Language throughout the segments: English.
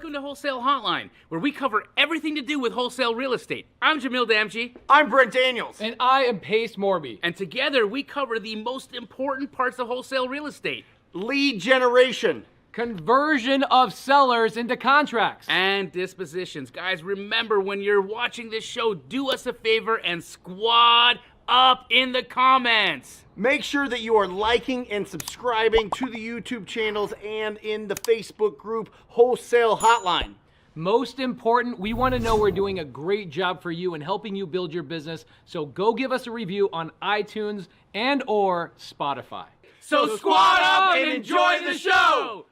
welcome to Wholesale Hotline, where we cover everything to do with wholesale real estate. I'm Jamil Damji. I'm Brent Daniels. And I am Pace Morby. And together we cover the most important parts of wholesale real estate. Lead generation. Conversion of sellers into contracts. And dispositions. Guys, remember when you're watching this show, do us a favor and squad up in the comments. Make sure that you are liking and subscribing to the YouTube channels and in the Facebook group Wholesale Hotline. Most important, we want to know we're doing a great job for you and helping you build your business. So go give us a review on iTunes and or Spotify. So squad up and enjoy the show.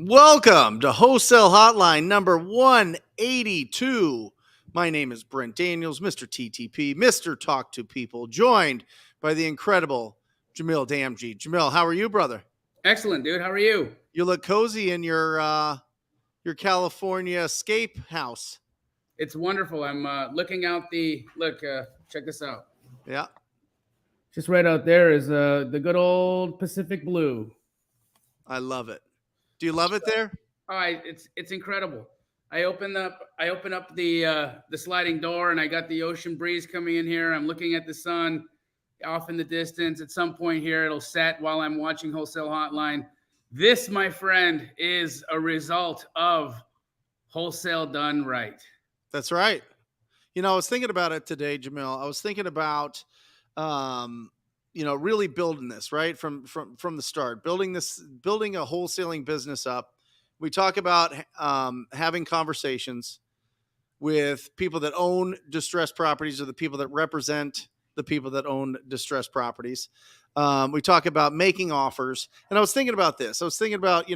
Welcome to Wholesale Hotline number 182. My name is Brent Daniels, Mr. TTP, Mr. Talk to People, joined by the incredible Jamil Damji. Jamil, how are you, brother? Excellent, dude. How are you? You look cozy in your California escape house. It's wonderful. I'm looking out check this out. Yeah. Just right out there is the good old Pacific Blue. I love it. Do you love it there? It's incredible. I open up the sliding door and I got the ocean breeze coming in here. I'm looking at the sun off in the distance. At some point here, it'll set while I'm watching Wholesale Hotline. This, my friend, is a result of wholesale done right. That's right. You know, I was thinking about it today, Jamil. I was thinking about, really building this right from the start, building a wholesaling business up. We talk about having conversations with people that own distressed properties or the people that represent the people that own distressed properties. We talk about making offers. And I was thinking about this. I was thinking about,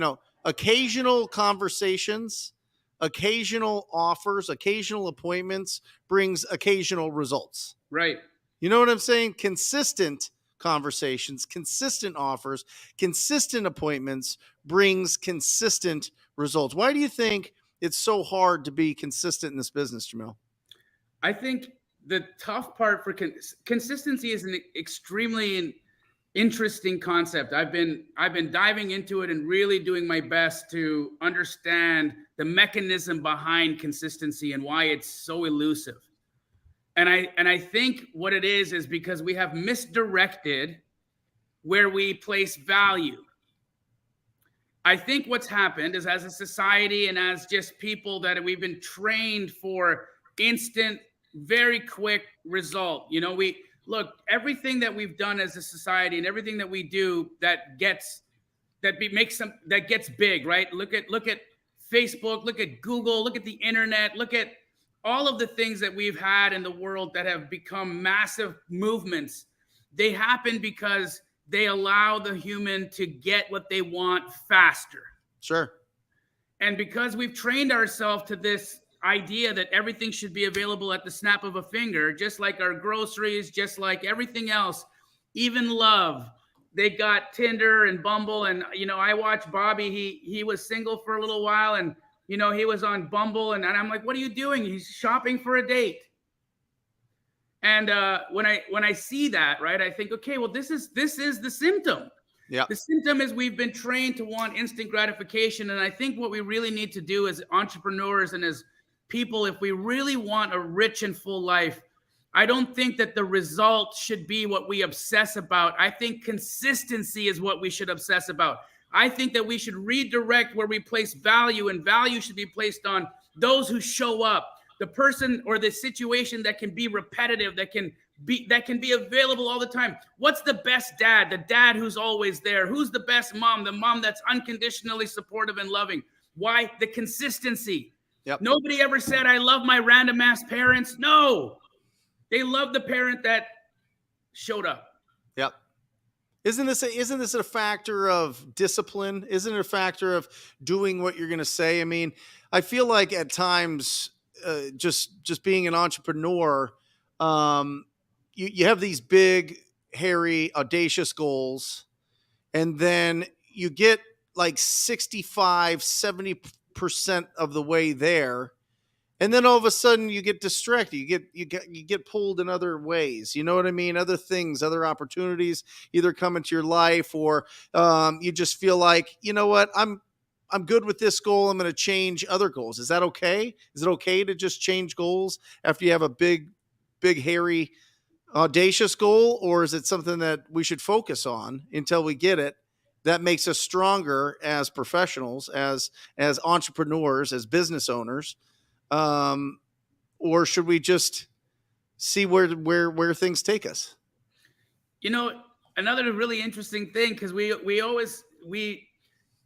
occasional conversations, occasional offers, occasional appointments brings occasional results. Right. You know what I'm saying? Consistent conversations, consistent offers, consistent appointments brings consistent results. Why do you think it's so hard to be consistent in this business, Jamil? I think the tough part for consistency is an extremely interesting concept. I've been diving into it and really doing my best to understand the mechanism behind consistency and why it's so elusive. And I think what it is because we have misdirected where we place value. I think what's happened is as a society and as just people that we've been trained for instant, very quick result. Everything that we've done as a society and everything that we do that gets big, right? Look at Facebook, look at Google, look at the internet, look at all of the things that we've had in the world that have become massive movements. They happen because they allow the human to get what they want faster. Sure. And because we've trained ourselves to this idea that everything should be available at the snap of a finger, just like our groceries, just like everything else, even love. They got Tinder and Bumble. And, I watched Bobby. He was single for a little while and, he was on Bumble and I'm like, what are you doing? He's shopping for a date. And when I see that, right, I think, okay, well, this is the symptom. Yeah. The symptom is we've been trained to want instant gratification. And I think what we really need to do as entrepreneurs and as people, if we really want a rich and full life, I don't think that the result should be what we obsess about. I think consistency is what we should obsess about. I think that we should redirect where we place value, and value should be placed on those who show up, the person or the situation that can be repetitive, that can be available all the time. What's the best dad? The dad who's always there. Who's the best mom? The mom that's unconditionally supportive and loving. Why? The consistency. Yep. Nobody ever said, I love my random ass parents. No, they love the parent that showed up. Yep. Isn't this a factor of discipline? Isn't it a factor of doing what you're going to say? I mean, I feel like at times, just being an entrepreneur, you have these big, hairy, audacious goals, and then you get like 65, 70% of the way there. And then all of a sudden you get distracted. You get pulled in other ways. You know what I mean? Other things, other opportunities either come into your life, or you just feel like, you know what, I'm good with this goal. I'm going to change other goals. Is that okay? Is it okay to just change goals after you have a big, hairy, audacious goal, or is it something that we should focus on until we get it? That makes us stronger as professionals, as entrepreneurs, as business owners. Or should we just see where things take us? You know, another really interesting thing, because we always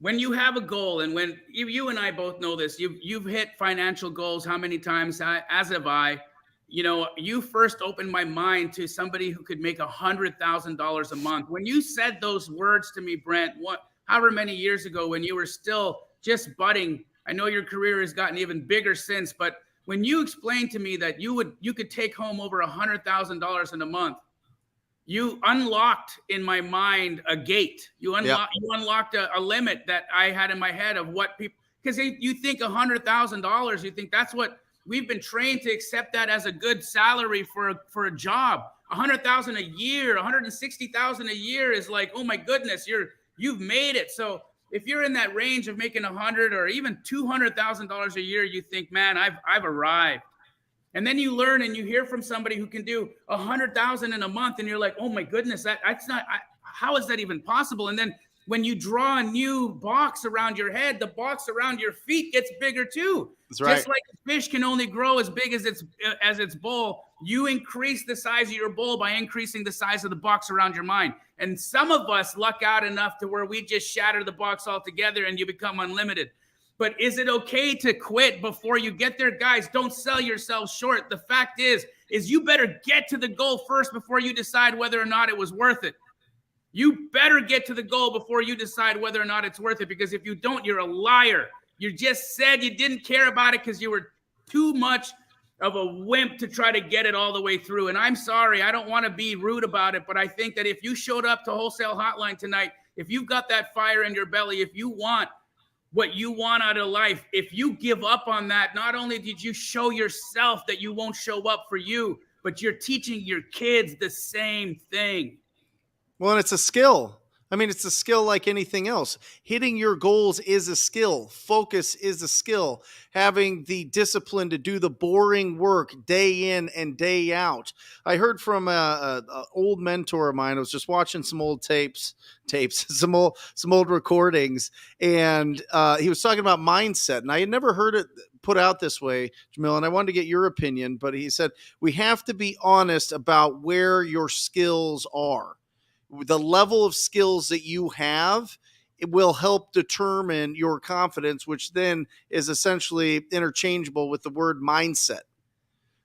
when you have a goal, and when you and I both know this, you've hit financial goals how many times, as have I. You know, you first opened my mind to somebody who could make $100,000 a month. When you said those words to me, Brent, however many years ago, when you were still just budding, I know your career has gotten even bigger since, but when you explained to me that you could take home over $100,000 in a month, you unlocked in my mind a gate. You unlocked a limit that I had in my head of what people, because you think $100,000, you think that's what we've been trained to accept, that as a good salary for a job. $100,000 a year, $160,000 a year is like, oh my goodness, you've made it. So if you're in that range of making $100,000 or even $200,000 a year, you think, man, I've arrived. And then you learn and you hear from somebody who can do $100,000 in a month, and you're like, oh my goodness, that's not. How is that even possible? And then when you draw a new box around your head, the box around your feet gets bigger too. That's right. Just like a fish can only grow as big as its bowl, you increase the size of your bowl by increasing the size of the box around your mind. And some of us luck out enough to where we just shatter the box altogether and you become unlimited. But is it okay to quit before you get there? Guys, don't sell yourselves short. The fact is you better get to the goal first before you decide whether or not it was worth it. You better get to the goal before you decide whether or not it's worth it, because if you don't, you're a liar. You just said you didn't care about it because you were too much of a wimp to try to get it all the way through. And I'm sorry, I don't want to be rude about it, but I think that if you showed up to Wholesale Hotline tonight, if you've got that fire in your belly, if you want what you want out of life, if you give up on that, not only did you show yourself that you won't show up for you, but you're teaching your kids the same thing. Well, and it's a skill. I mean, it's a skill like anything else. Hitting your goals is a skill. Focus is a skill. Having the discipline to do the boring work day in and day out. I heard from a old mentor of mine. I was just watching some old tapes, some old recordings, and he was talking about mindset. And I had never heard it put out this way, Jamil, and I wanted to get your opinion. But he said, we have to be honest about where your skills are. The level of skills that you have, it will help determine your confidence, which then is essentially interchangeable with the word mindset.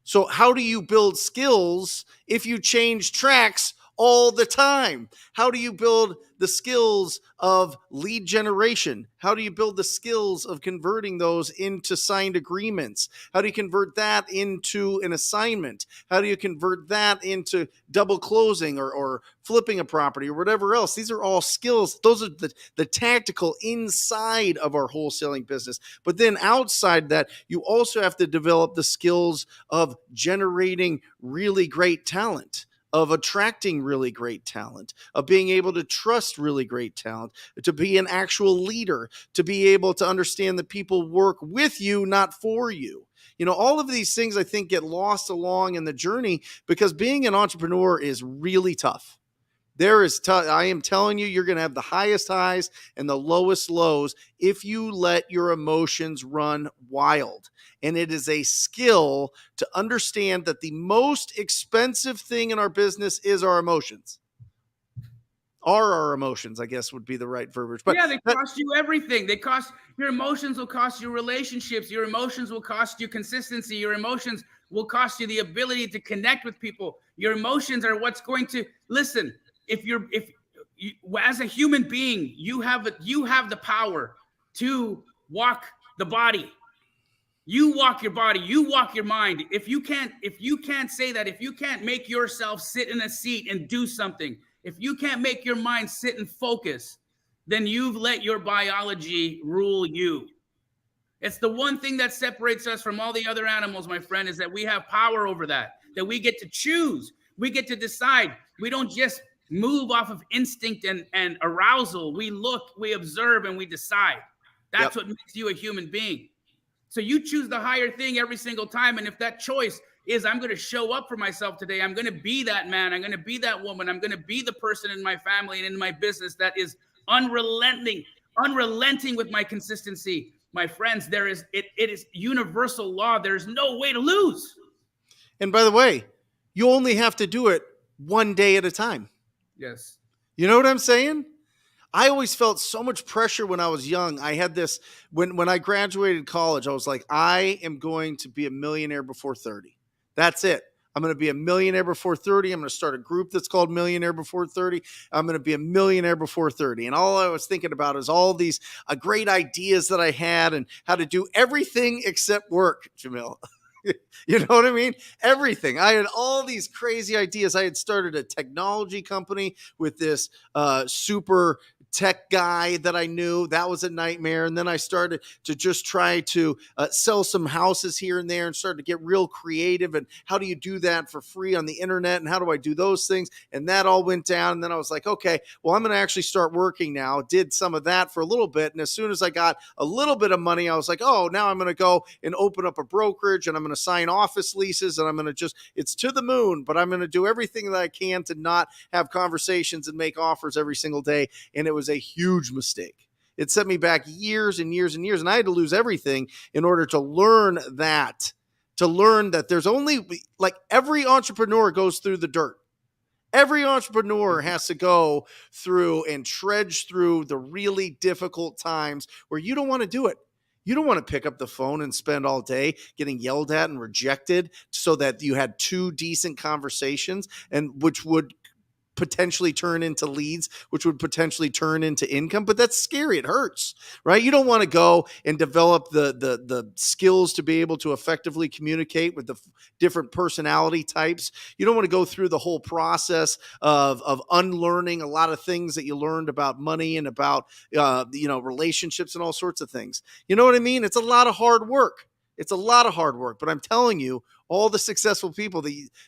So how do you build skills if you change tracks all the time? How do you build the skills of lead generation? How do you build the skills of converting those into signed agreements? How do you convert that into an assignment? How do you convert that into double closing or flipping a property or whatever else? These are all skills. Those are the tactical inside of our wholesaling business. But then outside that, you also have to develop the skills of generating really great talent, of attracting really great talent, of being able to trust really great talent, to be an actual leader, to be able to understand that people work with you, not for you. You know, all of these things I think get lost along in the journey because being an entrepreneur is really tough. I am telling you, you're going to have the highest highs and the lowest lows if you let your emotions run wild. And it is a skill to understand that the most expensive thing in our business is our emotions. Our emotions, I guess, would be the right verbiage. But yeah, they cost you everything. Your emotions will cost you relationships. Your emotions will cost you consistency. Your emotions will cost you the ability to connect with people. Your emotions are what's going to listen. If you, as a human being, you have the power to walk the body. You walk your body, you walk your mind. If you can't say that, if you can't make yourself sit in a seat and do something, if you can't make your mind sit and focus, then you've let your biology rule you. It's the one thing that separates us from all the other animals, my friend, is that we have power over that we get to choose. We get to decide. We don't just move off of instinct and arousal. We look, we observe, and we decide. That's what makes you a human being. So you choose the higher thing every single time. And if that choice is, I'm going to show up for myself today, I'm going to be that man, I'm going to be that woman, I'm going to be the person in my family and in my business that is unrelenting with my consistency. My friends, it is universal law. There's no way to lose. And by the way, you only have to do it one day at a time. Yes. You know what I'm saying? I always felt so much pressure when I was young. I had this, when I graduated college, I was like, I am going to be a millionaire before 30. That's it. I'm going to be a millionaire before 30. I'm going to start a group that's called Millionaire Before 30. I'm going to be a millionaire before 30. And all I was thinking about is all these great ideas that I had and how to do everything except work, Jamil. You know what I mean? Everything. I had all these crazy ideas. I had started a technology company with this super tech guy that I knew. That was a nightmare. And then I started to just try to sell some houses here and there and started to get real creative. And how do you do that for free on the internet? And how do I do those things? And that all went down. And then I was like, okay, well, I'm going to actually start working now. Did some of that for a little bit. And as soon as I got a little bit of money, I was like, oh, now I'm going to go and open up a brokerage and I'm going to sign office leases and I'm going to it's to the moon, but I'm going to do everything that I can to not have conversations and make offers every single day. And it was a huge mistake. It set me back years and years and years. And I had to lose everything in order to learn that there's only, like, every entrepreneur goes through the dirt. Every entrepreneur has to go through and trudge through the really difficult times where you don't want to do it. You don't want to pick up the phone and spend all day getting yelled at and rejected so that you had 2 decent conversations, and which would potentially turn into leads, which would potentially turn into income. But that's scary. It hurts, right? You don't want to go and develop the skills to be able to effectively communicate with the different personality types. You don't want to go through the whole process of unlearning a lot of things that you learned about money and about, relationships and all sorts of things. You know what I mean? It's a lot of hard work. But I'm telling you, all the successful people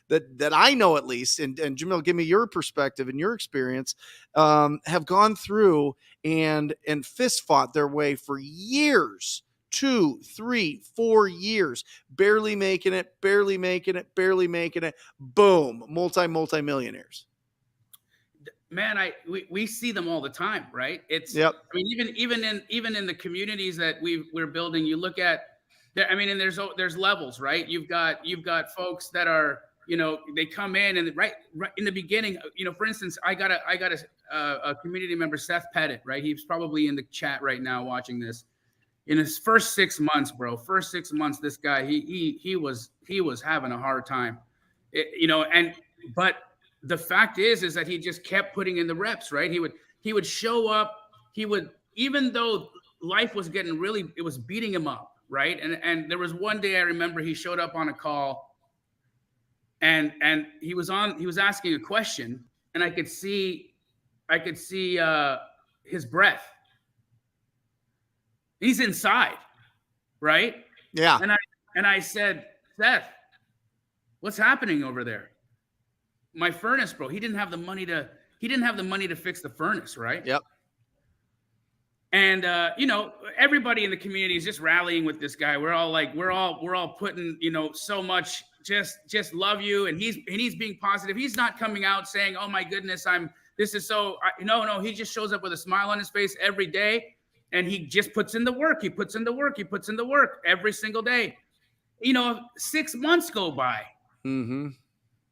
that I know, at least, and Jamil, give me your perspective and your experience, have gone through and fist fought their way for years, 2, 3, 4 years, barely making it. Boom, multi-millionaires. Man, we see them all the time, right? It's, yep. I mean, even in the communities that we're building, you look at, and there's levels, right? You've got folks that are, they come in and right in the beginning, for instance, I got a community member, Seth Pettit, right? He's probably in the chat right now watching this. In his first 6 months, bro, this guy, he was having a hard time, but the fact is that he just kept putting in the reps, right? He would show up, even though life was it was beating him up. Right. And there was one day I remember he showed up on a call and he was asking a question and I could see his breath. He's inside. Right. Yeah. And I said, Seth, what's happening over there? My furnace, bro. He didn't have the money to fix the furnace. Right. Yep. And everybody in the community is just rallying with this guy. We're all putting, so much just love you, and he's being positive. He's not coming out saying, "Oh my goodness, no." He just shows up with a smile on his face every day, and he just puts in the work. He puts in the work every single day. 6 months go by. Mm-hmm.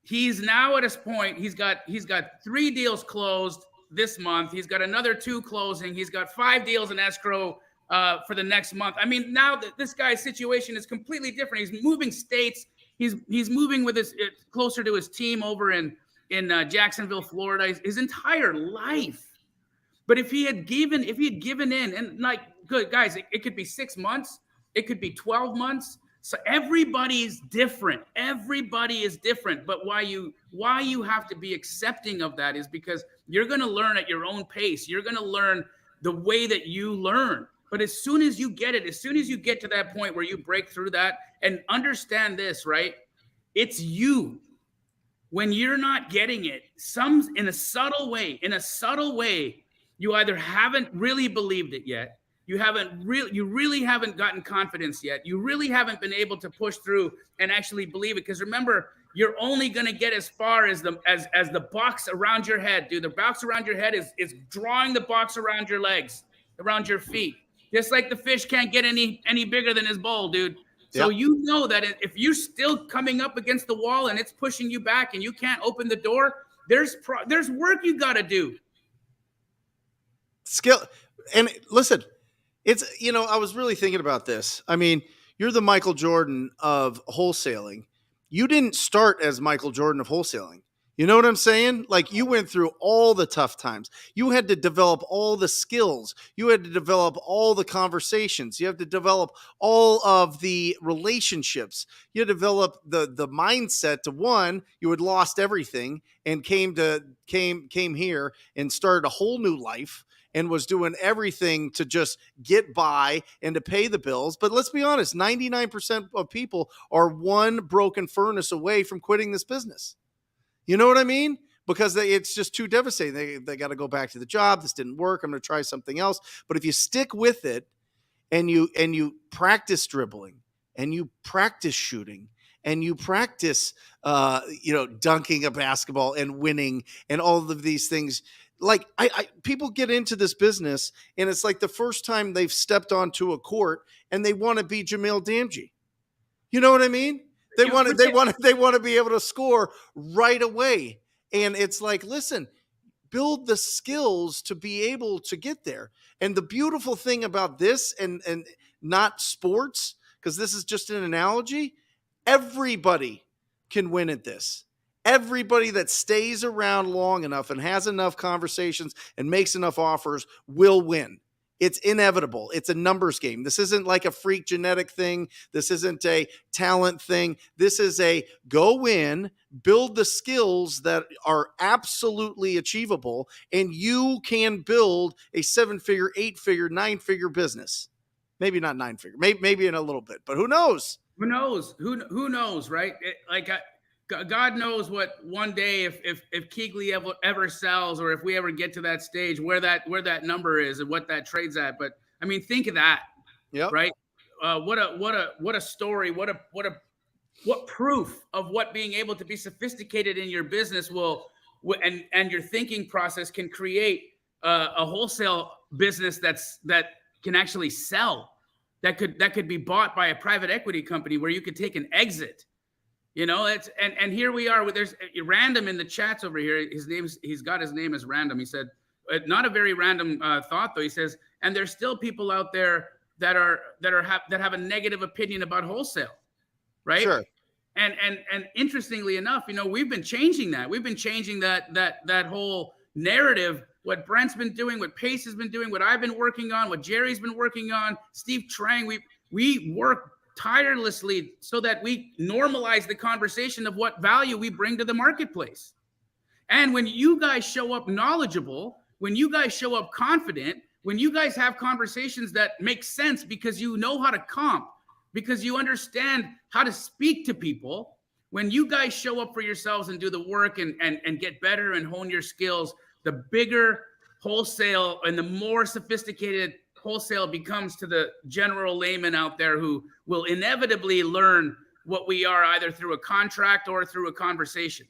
He's now at his point. He's got 3 deals closed this month. He's got another 2 closing. He's got 5 deals in escrow for the next month. I mean, now that this guy's situation is completely different. He's moving states. He's moving with closer to his team over in Jacksonville, Florida. His entire life. But if he had given in, and like, good guys, it could be 6 months. It could be 12 months. So everybody's different. Everybody is different. But why you have to be accepting of that is because you're going to learn at your own pace. You're going to learn the way that you learn. But as soon as you get it, as soon as you get to that point where you break through that and understand this, right? It's you. When you're not getting it, in a subtle way, you either haven't really believed it yet, you really haven't gotten confidence yet, you really haven't been able to push through and actually believe it. Because remember, you're only going to get as far as the box around your head, dude. The box around your head is drawing the box around your legs, around your feet. Just like the fish can't get any bigger than his bowl, dude. So you know that if you're still coming up against the wall and it's pushing you back and you can't open the door, there's work you got to do. Skill. And listen, it's, I was really thinking about this. I mean, you're the Michael Jordan of wholesaling. You didn't start as Michael Jordan of wholesaling. You know what I'm saying? Like, you went through all the tough times. You had to develop all the skills. You had to develop all the conversations. You have to develop all of the relationships. You had to develop the mindset to, one, you had lost everything and came here and started a whole new life and was doing everything to just get by and to pay the bills. But let's be honest, 99% of people are one broken furnace away from quitting this business. You know what I mean? Because it's just too devastating. They got to go back to the job. This didn't work. I'm going to try something else. But if you stick with it and you practice dribbling and you practice shooting and you practice, dunking a basketball and winning and all of these things, like people get into this business and it's like the first time they've stepped onto a court and they want to be Jamil Damji. You know what I mean? They want to be able to score right away. And it's like, listen, build the skills to be able to get there. And the beautiful thing about this and not sports, because this is just an analogy, everybody can win at this. Everybody that stays around long enough and has enough conversations and makes enough offers will win. It's inevitable. It's a numbers game. This isn't like a freak genetic thing. This isn't a talent thing. This is a go in, build the skills that are absolutely achievable, and you can build a 7-figure, 8-figure, 9-figure business. Maybe not 9-figure, maybe in a little bit, but who knows? Who knows? Who knows, right? God knows what one day if Keegley ever sells, or if we ever get to that stage where that number is and what that trades at. But I mean, think of that. Yeah. Right. What a story. What proof of what being able to be sophisticated in your business and your thinking process can create a wholesale business that can actually sell, that could be bought by a private equity company where you could take an exit. And here we are. There's Random in the chats over here. He's got his name as Random. He said, not a very random thought though. He says, and there's still people out there that have a negative opinion about wholesale, right? Sure. And interestingly enough, we've been changing that. We've been changing that whole narrative. What Brent's been doing, what Pace has been doing, what I've been working on, what Jerry's been working on, Steve Trang. We work tirelessly so that we normalize the conversation of what value we bring to the marketplace. And when you guys show up knowledgeable, when you guys show up confident, when you guys have conversations that make sense because you know how to comp, because you understand how to speak to people, when you guys show up for yourselves and do the work and get better and hone your skills, the bigger wholesale and the more sophisticated wholesale becomes to the general layman out there who will inevitably learn what we are either through a contract or through a conversation.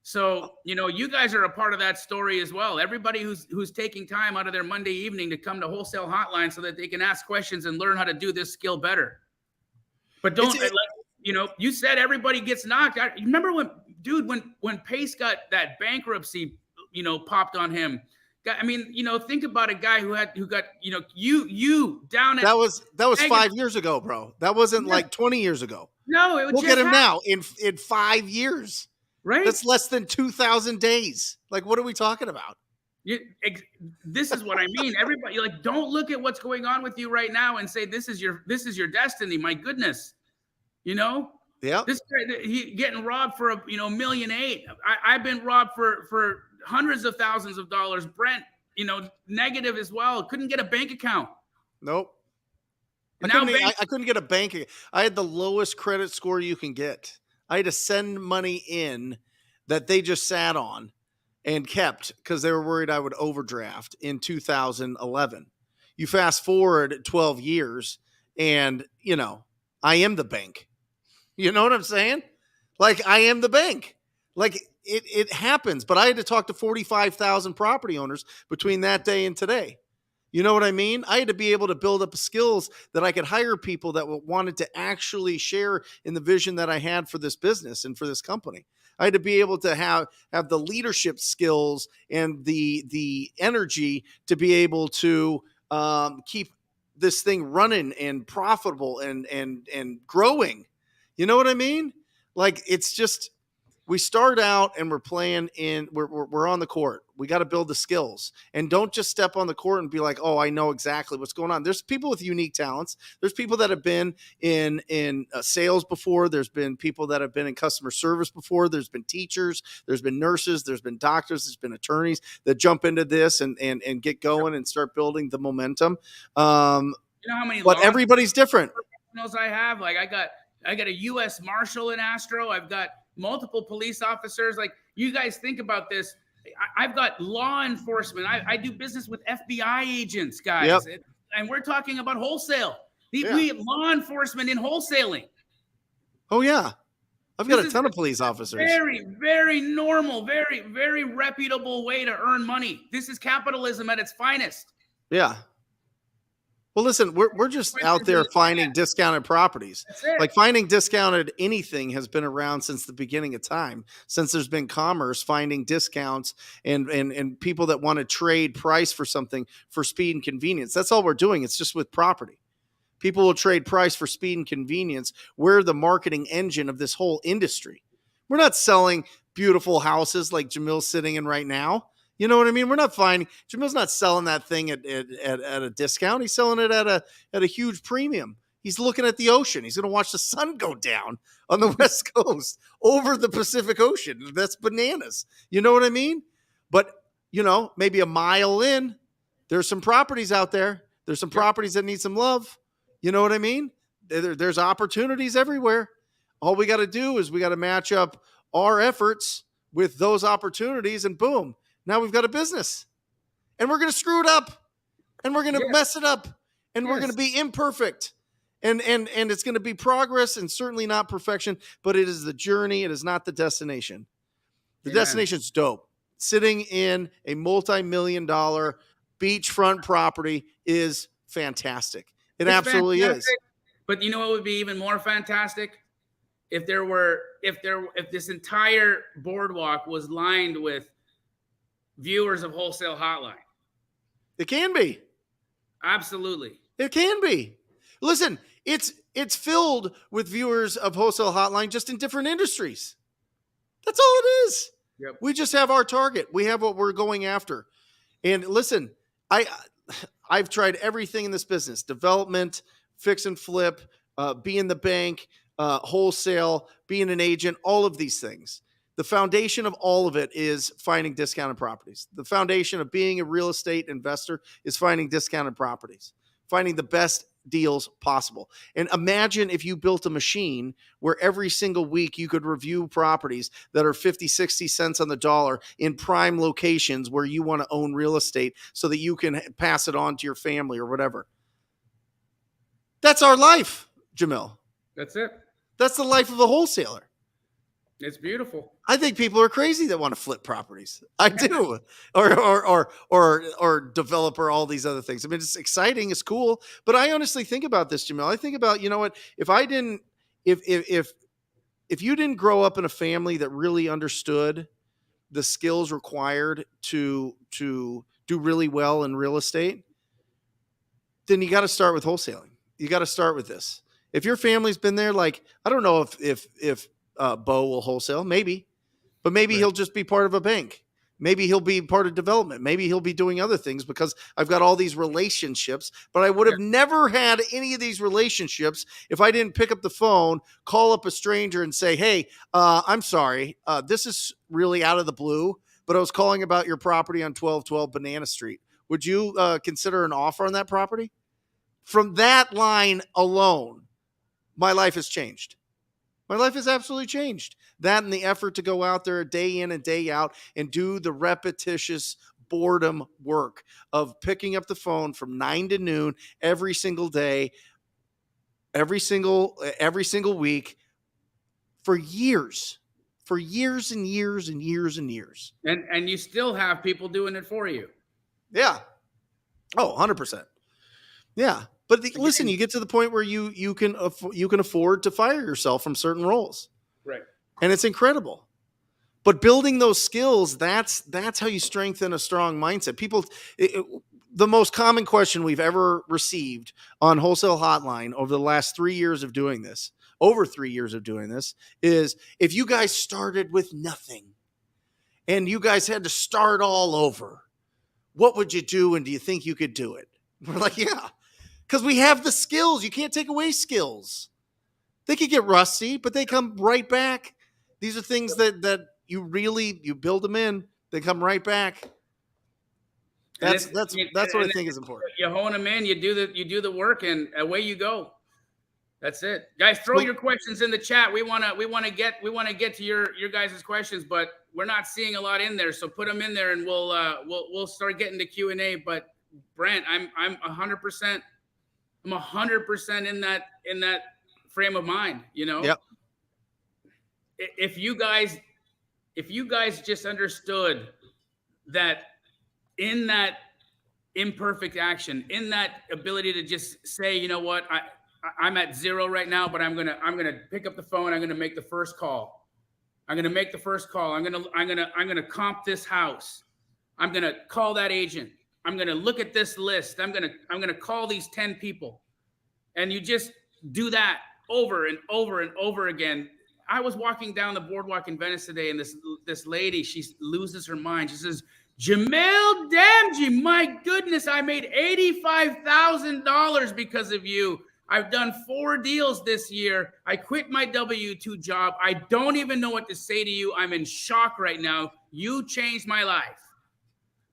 So, you guys are a part of that story as well. Everybody who's taking time out of their Monday evening to come to Wholesale Hotline so that they can ask questions and learn how to do this skill better. But you said everybody gets knocked. I remember when Pace got that bankruptcy, popped on him. I mean, think about a guy who got you down at that was 5 years ago, bro. That wasn't like 20 years ago. No, look at him now in 5 years. Right. That's less than 2,000 days. Like, what are we talking about? You, ex- this is what I mean. Everybody, like, don't look at what's going on with you right now and say this is your destiny. My goodness, you know, Yep. this guy, he getting robbed for a $1.8 million. I've been robbed for hundreds of thousands of dollars. Brent, negative as well. Couldn't get a bank account. Nope. And now I couldn't get a bank. I had the lowest credit score you can get. I had to send money in that they just sat on and kept because they were worried I would overdraft in 2011. You fast forward 12 years and, I am the bank. You know what I'm saying? Like, I am the bank. Like, it happens. But I had to talk to 45,000 property owners between that day and today. You know what I mean? I had to be able to build up skills that I could hire people that wanted to actually share in the vision that I had for this business and for this company. I had to be able to have the leadership skills and the energy to be able to keep this thing running and profitable and growing. You know what I mean? Like, it's just, we start out and we're playing we're on the court. We got to build the skills, and don't just step on the court and be like, oh, I know exactly what's going on. There's people with unique talents. There's people that have been in sales before. There's been people that have been in customer service before. There's been teachers. There's been nurses. There's been doctors. There's been attorneys that jump into this and get going and start building the momentum. You know how many but everybody's different. Professionals I have? Like, I got a U.S. Marshal in Astro. I've got multiple police officers. Like, you guys think about this. I've got law enforcement. I do business with FBI agents, guys. Yep. And we're talking about wholesale. We have law enforcement in wholesaling. Oh, yeah. I've got a ton of police officers. Very, very normal, very, very reputable way to earn money. This is capitalism at its finest. Yeah. Well, listen, we're just out there finding discounted properties. Like, finding discounted anything has been around since the beginning of time, since there's been commerce, finding discounts and people that want to trade price for something for speed and convenience. That's all we're doing. It's just with property. People will trade price for speed and convenience. We're the marketing engine of this whole industry. We're not selling beautiful houses like Jamil's sitting in right now. You know what I mean? We're not finding, Jamil's not selling that thing at a discount. He's selling it at a huge premium. He's looking at the ocean. He's going to watch the sun go down on the West Coast over the Pacific Ocean. That's bananas. You know what I mean? But, maybe a mile in, there's some properties out there. There's some properties that need some love. You know what I mean? There's opportunities everywhere. All we got to do is we got to match up our efforts with those opportunities, and boom. Now we've got a business, and we're going to screw it up, and we're going to mess it up, and we're going to be imperfect, and it's going to be progress and certainly not perfection, but it is the journey. It is not the destination. The destination's dope. Sitting in a multi-million-dollar beachfront property is fantastic. It's absolutely fantastic. Is. But you know what would be even more fantastic? If this entire boardwalk was lined with viewers of Wholesale Hotline. It can be. Absolutely. It can be. Listen, it's filled with viewers of Wholesale Hotline just in different industries. That's all it is. Yep. We just have our target. We have what we're going after. And listen, I've tried everything in this business: development, fix and flip, be in the bank, wholesale, being an agent, all of these things. The foundation of all of it is finding discounted properties. The foundation of being a real estate investor is finding discounted properties, finding the best deals possible. And imagine if you built a machine where every single week you could review properties that are 50, 60 cents on the dollar in prime locations where you want to own real estate so that you can pass it on to your family or whatever. That's our life, Jamil. That's it. That's the life of a wholesaler. It's beautiful. I think people are crazy that want to flip properties. I do. or developer, all these other things. I mean, it's exciting. It's cool. But I honestly think about this, Jamil. I think about, you know what, if you didn't grow up in a family that really understood the skills required to do really well in real estate, then you got to start with wholesaling. You got to start with this. If your family's been there, like, I don't know if Bo will wholesale, maybe, but maybe he'll just be part of a bank. Maybe he'll be part of development. Maybe he'll be doing other things because I've got all these relationships, but I would have never had any of these relationships if I didn't pick up the phone, call up a stranger and say, hey, I'm sorry. This is really out of the blue, but I was calling about your property on 1212 Banana Street. Would you consider an offer on that property? From that line alone, my life has changed. My life has absolutely changed. That and the effort to go out there day in and day out and do the repetitious boredom work of picking up the phone from 9 to noon every single day, every single week for years and years and years and years. And you still have people doing it for you. Yeah. Oh, 100%. Yeah. But listen, you get to the point where you can afford to fire yourself from certain roles. Right. And it's incredible. But building those skills, that's how you strengthen a strong mindset. The most common question we've ever received on Wholesale Hotline over the last 3 years of doing this, is if you guys started with nothing and you guys had to start all over, what would you do? And do you think you could do it? We're like, yeah. Because we have the skills. You can't take away skills. They could get rusty, but they come right back. These are things that you build them in. They come right back. That's what I think is important. You hone them in. You do the work, and away you go. That's it, guys. Throw your questions in the chat. We want to get to your guys' questions, but we're not seeing a lot in there. So put them in there, and we'll start getting to Q&A. But Brent, I'm 100%. I'm 100% in that frame of mind, you know. Yep. If you guys just understood that in that imperfect action, in that ability to just say, you know what, I'm at zero right now, but I'm gonna pick up the phone. I'm gonna make the first call. I'm gonna comp this house. I'm gonna call that agent. I'm going to look at this list. I'm going to call these 10 people. And you just do that over and over and over again. I was walking down the boardwalk in Venice today, and this lady, she loses her mind. She says, Jamil Damji, my goodness, I made $85,000 because of you. I've done 4 deals this year. I quit my W-2 job. I don't even know what to say to you. I'm in shock right now. You changed my life.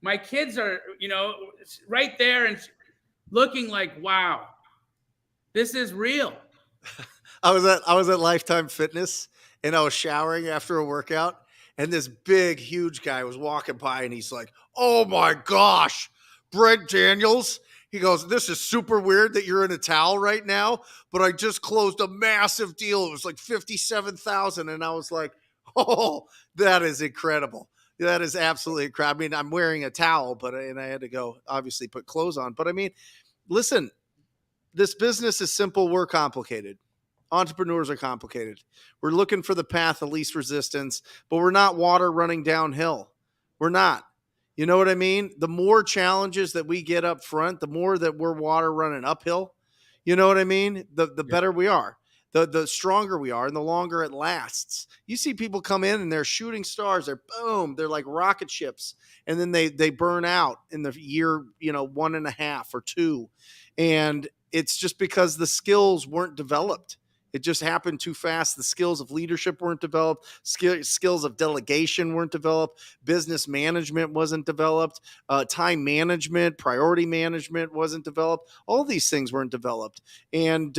My kids are, right there and looking like, wow, this is real. I was at Lifetime Fitness, and I was showering after a workout, and this big, huge guy was walking by, and he's like, oh my gosh, Brent Daniels. He goes, this is super weird that you're in a towel right now, but I just closed a massive deal. It was like $57,000. And I was like, oh, that is incredible. That is absolutely incredible. I mean, I'm wearing a towel, and I had to go obviously put clothes on. But I mean, listen, this business is simple. We're complicated. Entrepreneurs are complicated. We're looking for the path of least resistance, but we're not water running downhill. We're not. You know what I mean? The more challenges that we get up front, the more that we're water running uphill. You know what I mean? The better we are. The stronger we are and the longer it lasts. You see people come in and they're shooting stars. They're boom. They're like rocket ships. And then they burn out in the year, 1.5 or 2. And it's just because the skills weren't developed. It just happened too fast. The skills of leadership weren't developed. Skills of delegation weren't developed. Business management wasn't developed. Time management, priority management wasn't developed. All these things weren't developed. And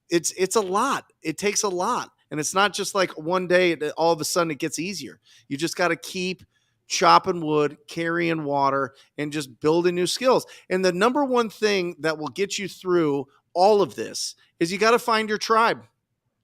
it's a lot. It takes a lot. And it's not just like one day, all of a sudden it gets easier. You just got to keep chopping wood, carrying water, and just building new skills. And the number one thing that will get you through all of this is you got to find your tribe.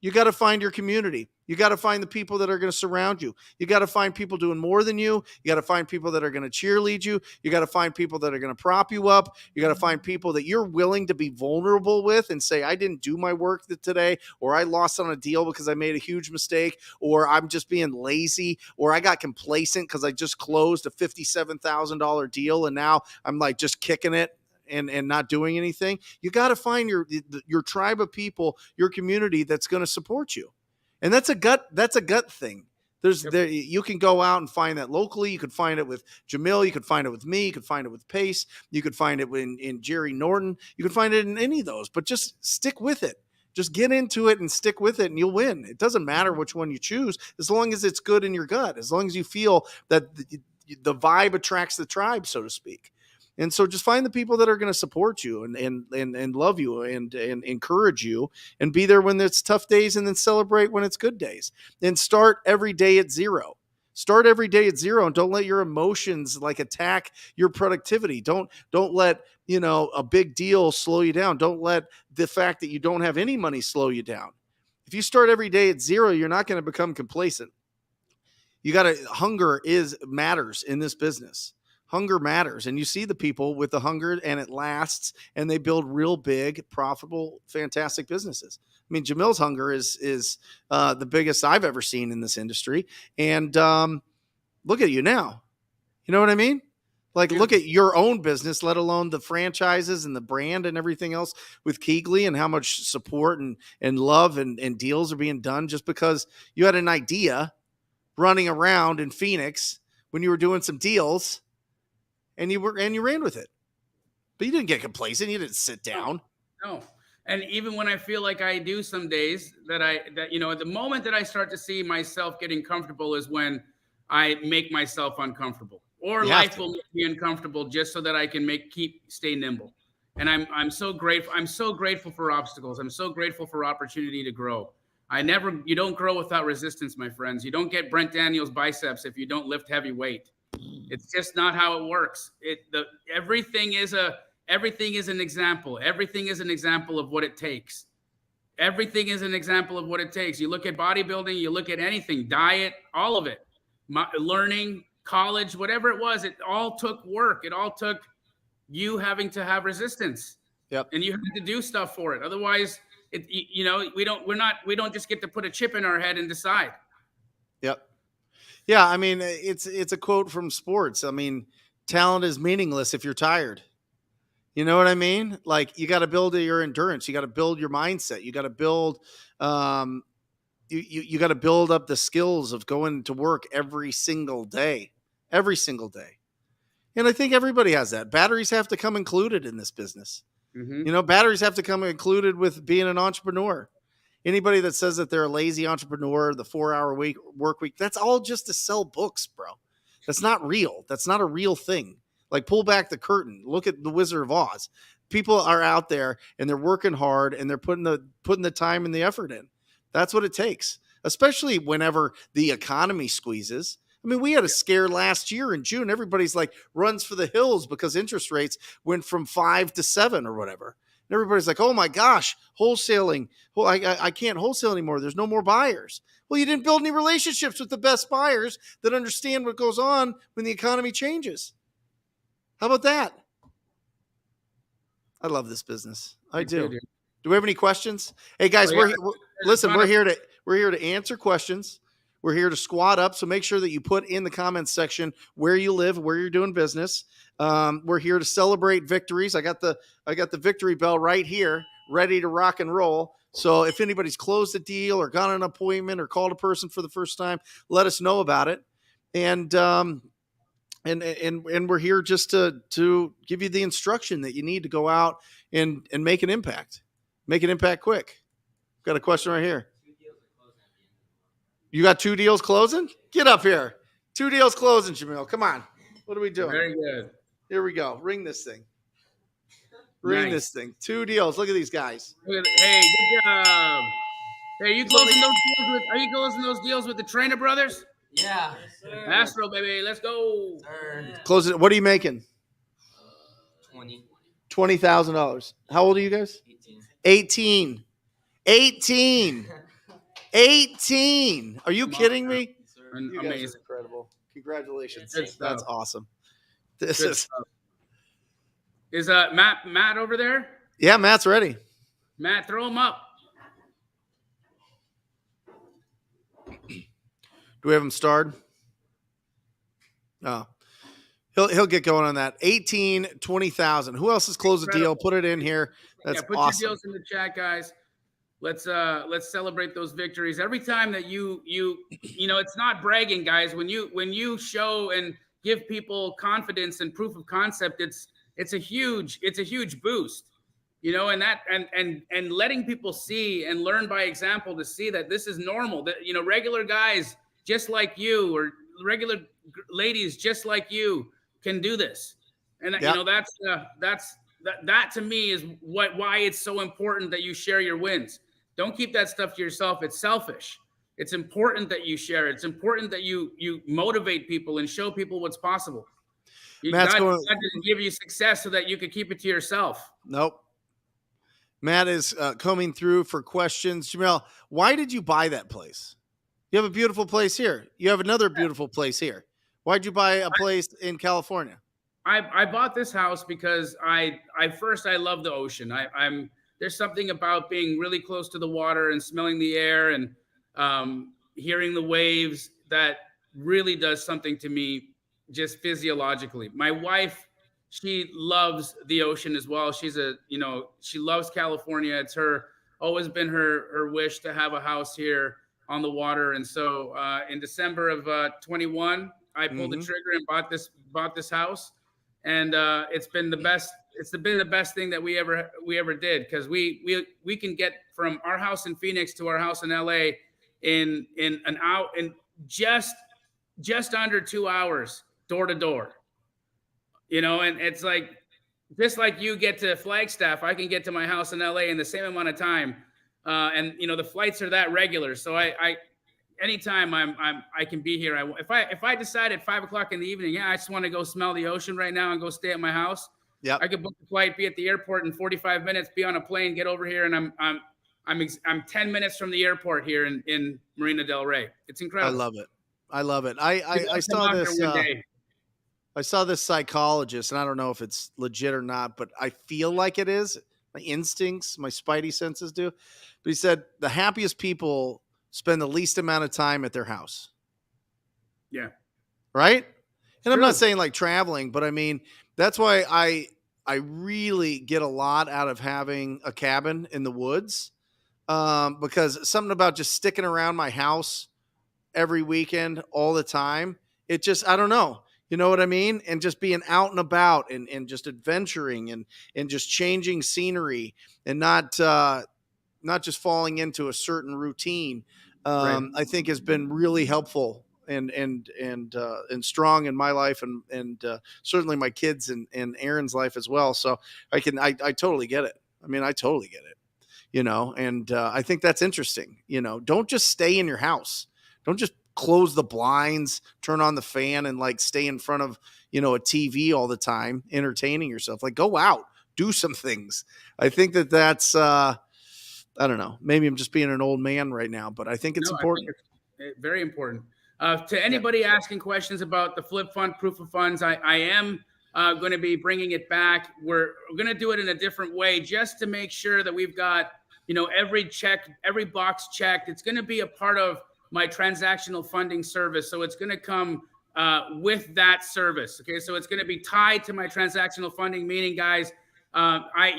You got to find your community. You got to find the people that are going to surround you. You got to find people doing more than you. You got to find people that are going to cheerlead you. You got to find people that are going to prop you up. You got to find people that you're willing to be vulnerable with and say, I didn't do my work today, or I lost on a deal because I made a huge mistake, or I'm just being lazy, or I got complacent because I just closed a $57,000 deal and now I'm like just kicking it and not doing anything. You got to find your tribe of people, your community that's going to support you. And that's a gut thing. There, you can go out and find that locally. You could find it with Jamil. You could find it with me. You could find it with Pace. You could find it in Jerry Norton. You could find it in any of those, but just stick with it. Just get into it and stick with it, and you'll win. It doesn't matter which one you choose, as long as it's good in your gut, as long as you feel that the vibe attracts the tribe, so to speak. And so just find the people that are going to support you and love you and encourage you and be there when it's tough days, and then celebrate when it's good days. And start every day at zero. Start every day at zero, and don't let your emotions like attack your productivity. Don't let, a big deal slow you down. Don't let the fact that you don't have any money slow you down. If you start every day at zero, you're not going to become complacent. Hunger matters in this business. Hunger matters. And you see the people with the hunger, and it lasts, and they build real big, profitable, fantastic businesses. I mean, Jamil's hunger is the biggest I've ever seen in this industry. And look at you now. You know what I mean? Like, look at your own business, let alone the franchises and the brand and everything else with Keegley, and how much support and love and deals are being done just because you had an idea running around in Phoenix when you were doing some deals. And you ran with it, but you didn't get complacent. You didn't sit down. No. And even when I feel like I do some days at the moment that I start to see myself getting comfortable is when I make myself uncomfortable, or life will make me uncomfortable just so that I can stay nimble. And I'm so grateful. I'm so grateful for obstacles. I'm so grateful for opportunity to grow. You don't grow without resistance, my friends. You don't get Brent Daniels biceps if you don't lift heavy weight. It's just not how it works. Everything is an example. Everything is an example of what it takes. Everything is an example of what it takes. You look at bodybuilding, you look at anything, diet, all of it, learning, college, whatever it was, it all took work. It all took you having to have resistance. Yep. And you have to do stuff for it. Otherwise, we don't just get to put a chip in our head and decide. Yep. Yeah, I mean, it's a quote from sports. I mean, talent is meaningless if you're tired. You know what I mean? Like, you got to build your endurance. You got to build your mindset. You got to build, you got to build up the skills of going to work every single day. And I think everybody has that. Batteries have to come included in this business. Mm-hmm. Batteries have to come included with being an entrepreneur. Anybody that says that they're a lazy entrepreneur, the 4-hour work week, that's all just to sell books, bro. That's not real. That's not a real thing. Like, pull back the curtain. Look at the Wizard of Oz. People are out there and they're working hard and they're putting the time and the effort in. That's what it takes, especially whenever the economy squeezes. I mean, we had a scare last year in June. Everybody's like runs for the hills because interest rates went from 5 to 7 or whatever. And everybody's like, oh my gosh, wholesaling. Well, I can't wholesale anymore. There's no more buyers. Well, you didn't build any relationships with the best buyers that understand what goes on when the economy changes. How about that? I love this business. I do. Do we have any questions? Hey guys, we're here to answer questions. We're here to squat up. So make sure that you put in the comments section where you live, where you're doing business. We're here to celebrate victories. I got the victory bell right here, ready to rock and roll. So if anybody's closed a deal or got an appointment or called a person for the first time, let us know about it. And we're here just to give you the instruction that you need to go out and make an impact. Make an impact quick. Got a question right here. You got 2 deals closing? Get up here. 2 deals closing, Jamil. Come on. What are we doing? Very good. Here we go. Ring this thing. Ring this thing. 2 deals. Look at these guys. Hey, good job. Hey, are you closing those deals with the Trainer Brothers? Yeah. Astro, baby. Let's go. Close it. What are you making? 20. $20,000. How old are you guys? 18. 18. Are you kidding me? You guys are incredible. Congratulations. That's awesome. Is Matt over there? Yeah, Matt's ready. Matt, throw him up. Do we have him starred? Oh, he'll get going on that. 18, 20,000. Who else has closed a deal? Put it in here. That's put awesome. your deals in the chat, guys. Let's celebrate those victories. Every time that it's not bragging, guys. When you show and give people confidence and proof of concept, it's a huge boost. And that and letting people see and learn by example to see that this is normal. That regular guys just like you, or regular ladies just like you, can do this. And Yep. that to me is why it's so important that you share your wins. Don't keep that stuff to yourself. It's selfish. It's important that you share it. It's important that you motivate people and show people what's possible. Matt's God going. didn't give you success so that you could keep it to yourself. Nope. Matt is combing through for questions. Jamil, why did you buy that place? You have a beautiful place here. You have another beautiful place here. Why'd you buy a place in California? I bought this house because I love the ocean. I'm there's something about being really close to the water and smelling the air and hearing the waves that really does something to me just physiologically. My wife, she loves the ocean as well. She loves California. It's always been her wish to have a house here on the water. And so in December of 21, I pulled the trigger and bought this house. And it's been the best. It's been the best thing that we ever did, because we can get from our house in Phoenix to our house in LA in an hour, in just under 2 hours, door to door. And it's like, just like you get to Flagstaff, I can get to my house in LA in the same amount of time. And the flights are that regular, so I anytime I can be here. If I decide at 5:00 in the evening, I just want to go smell the ocean right now and go stay at my house. Yeah, I could book a flight, be at the airport in 45 minutes, be on a plane, get over here, and I'm 10 minutes from the airport here in Marina Del Rey. It's incredible. I love it. I saw this. I saw this psychologist, and I don't know if it's legit or not, but I feel like it is. My instincts, my spidey senses do. But he said the happiest people spend the least amount of time at their house. Yeah. Right? And I'm not saying like traveling, but I mean, that's why I really get a lot out of having a cabin in the woods, because something about just sticking around my house every weekend all the time, it just, I don't know. You know what I mean? And just being out and about and just adventuring and just changing scenery and not just falling into a certain routine, Right. I think has been really helpful and strong in my life and certainly my kids and Aaron's life as well. So I totally get it. I mean, I totally get it, and I think that's interesting. Don't just stay in your house. Don't just close the blinds, turn on the fan, and like stay in front of, a TV all the time, entertaining yourself. Like, go out, do some things. I think that's, I don't know, maybe I'm just being an old man right now, but I think it's important. I think it's very important. To anybody asking questions about the Flip Fund, Proof of Funds, I am going to be bringing it back. We're going to do it in a different way, just to make sure that we've got, every box checked. It's going to be a part of my transactional funding service. So it's going to come with that service. Okay. So it's going to be tied to my transactional funding, meaning, guys,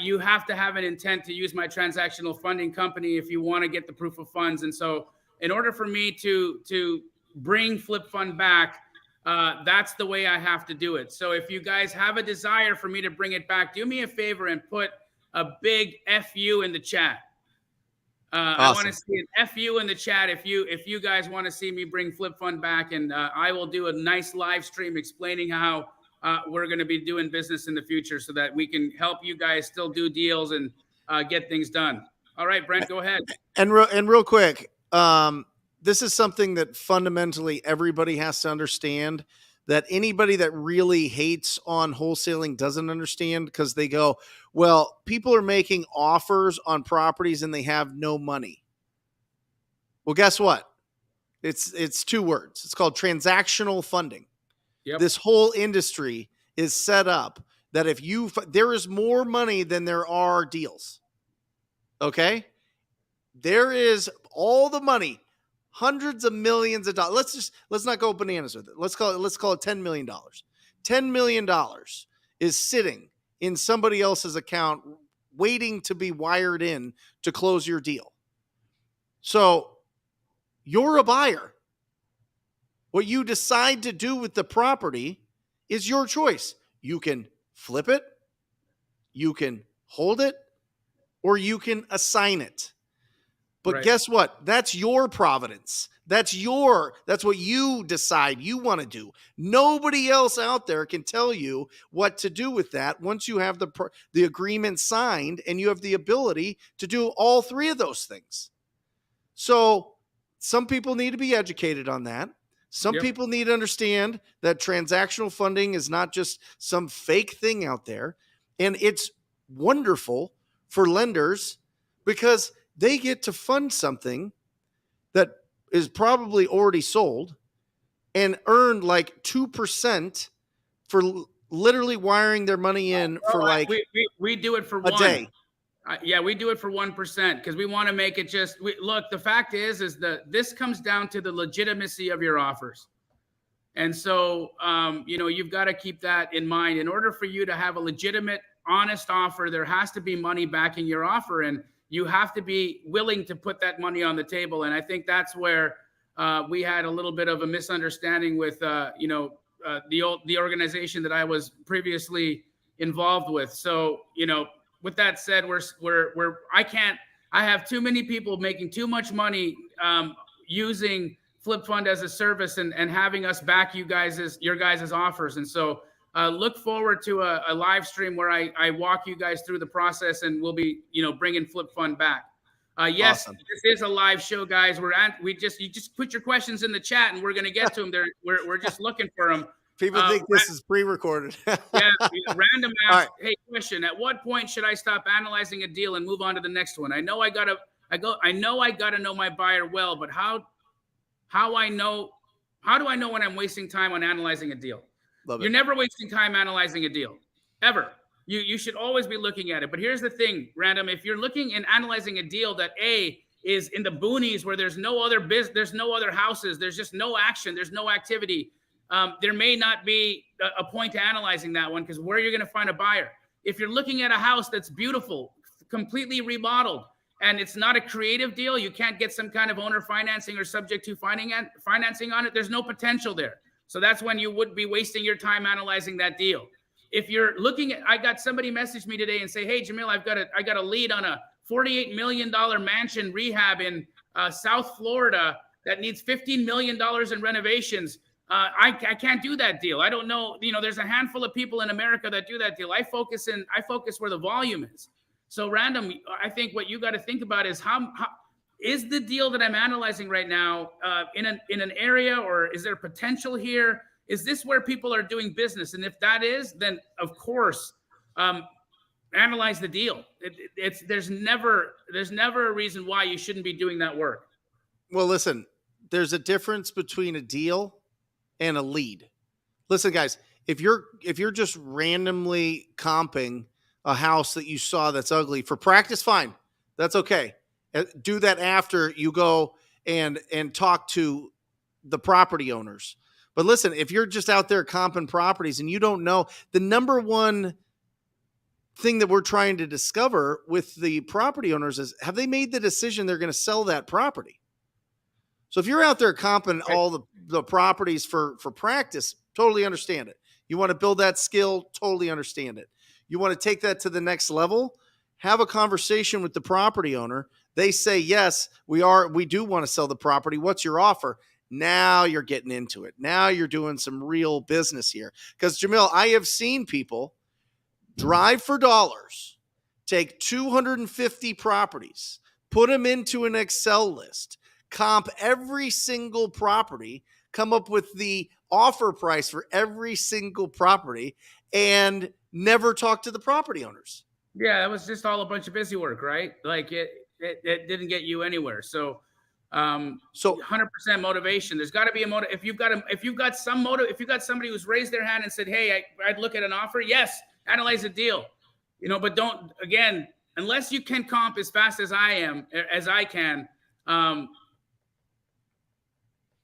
you have to have an intent to use my transactional funding company if you want to get the proof of funds. And so in order for me to bring Flip Fund back, that's the way I have to do it. So if you guys have a desire for me to bring it back, do me a favor and put a big FU in the chat. Awesome. I want to see an FU in the chat if you guys want to see me bring Flip Fund back, and I will do a nice live stream explaining how we're going to be doing business in the future, so that we can help you guys still do deals and get things done. All right, Brent, go ahead. And real quick, this is something that fundamentally everybody has to understand, that anybody that really hates on wholesaling doesn't understand, because they go, well, people are making offers on properties and they have no money. Well, guess what? It's two words. It's called transactional funding. Yep. This whole industry is set up that if there is more money than there are deals. Okay? There is all the money, hundreds of millions of dollars. Let's not go bananas with it. Let's call it $10 million. $10 million is sitting in somebody else's account waiting to be wired in to close your deal. So you're a buyer. What you decide to do with the property is your choice. You can flip it, you can hold it, or you can assign it. But Right. guess what? That's your providence. That's what you decide you want to do. Nobody else out there can tell you what to do with that once you have the agreement signed and you have the ability to do all three of those things. So some people need to be educated on that. Some Yep. people need to understand that transactional funding is not just some fake thing out there. And it's wonderful for lenders because they get to fund something that is probably already sold and earn like 2% for literally wiring their money in for like we do it for a one day. Yeah, we do it for 1% because we want to make it just look. The fact is that this comes down to the legitimacy of your offers, and so you've got to keep that in mind. In order for you to have a legitimate, honest offer, there has to be money backing your offer, and you have to be willing to put that money on the table. And I think that's where we had a little bit of a misunderstanding with the organization that I was previously involved with. So with that said, I have too many people making too much money using Flip Fund as a service and having us back your guys' offers. And so look forward to a live stream where I walk you guys through the process, and we'll be bringing Flip Fund back. Yes, Awesome. This is a live show, guys. You just put your questions in the chat, and we're going to get to them. We're just looking for them. People think this is pre-recorded. Yeah, random ask. Right. Hey, question: at what point should I stop analyzing a deal and move on to the next one? I know I gotta know my buyer well, but how do I know when I'm wasting time on analyzing a deal? You're never wasting time analyzing a deal, ever. You should always be looking at it. But here's the thing, random: if you're looking and analyzing a deal that is in the boonies where there's no other there's no other houses, there's just no action, there's no activity. There may not be a point to analyzing that one because where you're going to find a buyer. If you're looking at a house that's beautiful, completely remodeled, and it's not a creative deal, you can't get some kind of owner financing or subject to financing on it, there's no potential there. So that's when you would be wasting your time analyzing that deal. If you're looking at, I got somebody message me today and say, hey, Jamil, I got a lead on a $48 million mansion rehab in South Florida that needs $15 million in renovations. I can't do that deal. I don't know. There's a handful of people in America that do that deal. I focus where the volume is. So random, I think what you got to think about is how is the deal that I'm analyzing right now in an area, or is there potential here? Is this where people are doing business? And if that is, then of course, analyze the deal. There's never a reason why you shouldn't be doing that work. Well, listen, there's a difference between a deal and a lead. Listen, guys, if you're just randomly comping a house that you saw that's ugly for practice, fine. That's okay. Do that after you go and talk to the property owners. But listen, if you're just out there comping properties and you don't know, the number one thing that we're trying to discover with the property owners is, have they made the decision they're going to sell that property? So if you're out there comping all the properties for practice, totally understand it. You want to build that skill, totally understand it. You want to take that to the next level, have a conversation with the property owner. They say, yes, we do want to sell the property. What's your offer? Now you're getting into it. Now you're doing some real business here. Because Jamil, I have seen people drive for dollars, take 250 properties, put them into an Excel list, comp every single property, come up with the offer price for every single property, and never talk to the property owners. Yeah, that was just all a bunch of busy work, right? Like it didn't get you anywhere. So 100% motivation. There's got to be a motive. If you've got somebody who's raised their hand and said, hey, I'd look at an offer. Yes, analyze a deal, but don't, again, unless you can comp as fast as I can.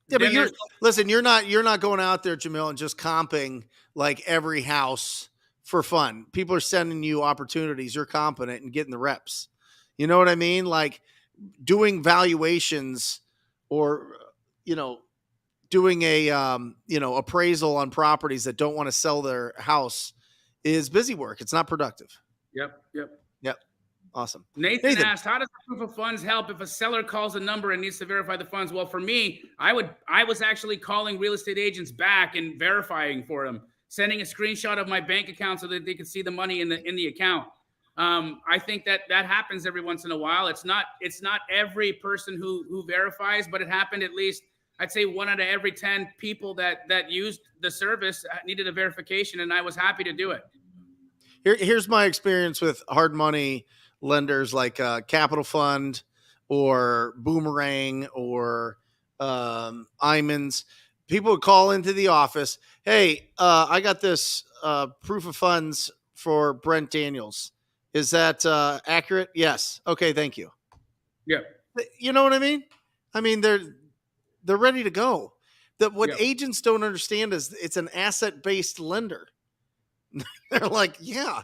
Yeah, but you're not going out there, Jamil, and just comping like every house for fun. People are sending you opportunities. You're competent and getting the reps. You know what I mean? Like, doing valuations or, doing a, appraisal on properties that don't want to sell their house is busy work. It's not productive. Yep. Yep. Awesome. Nathan asked, how does the proof of funds help if a seller calls a number and needs to verify the funds? Well, for me, I was actually calling real estate agents back and verifying for them, sending a screenshot of my bank account so that they could see the money in the account. I think that happens every once in a while. It's not every person who verifies, but it happened at least, I'd say 1 out of every 10 people that used the service needed a verification, and I was happy to do it. Here's my experience with hard money lenders like Capital Fund or Boomerang or Imans. People would call into the office. Hey, I got this proof of funds for Brent Daniels. Is that accurate? Yes. Okay. Thank you. Yeah. You know what I mean? I mean, they're ready to go. What agents don't understand is it's an asset-based lender. They're like, yeah.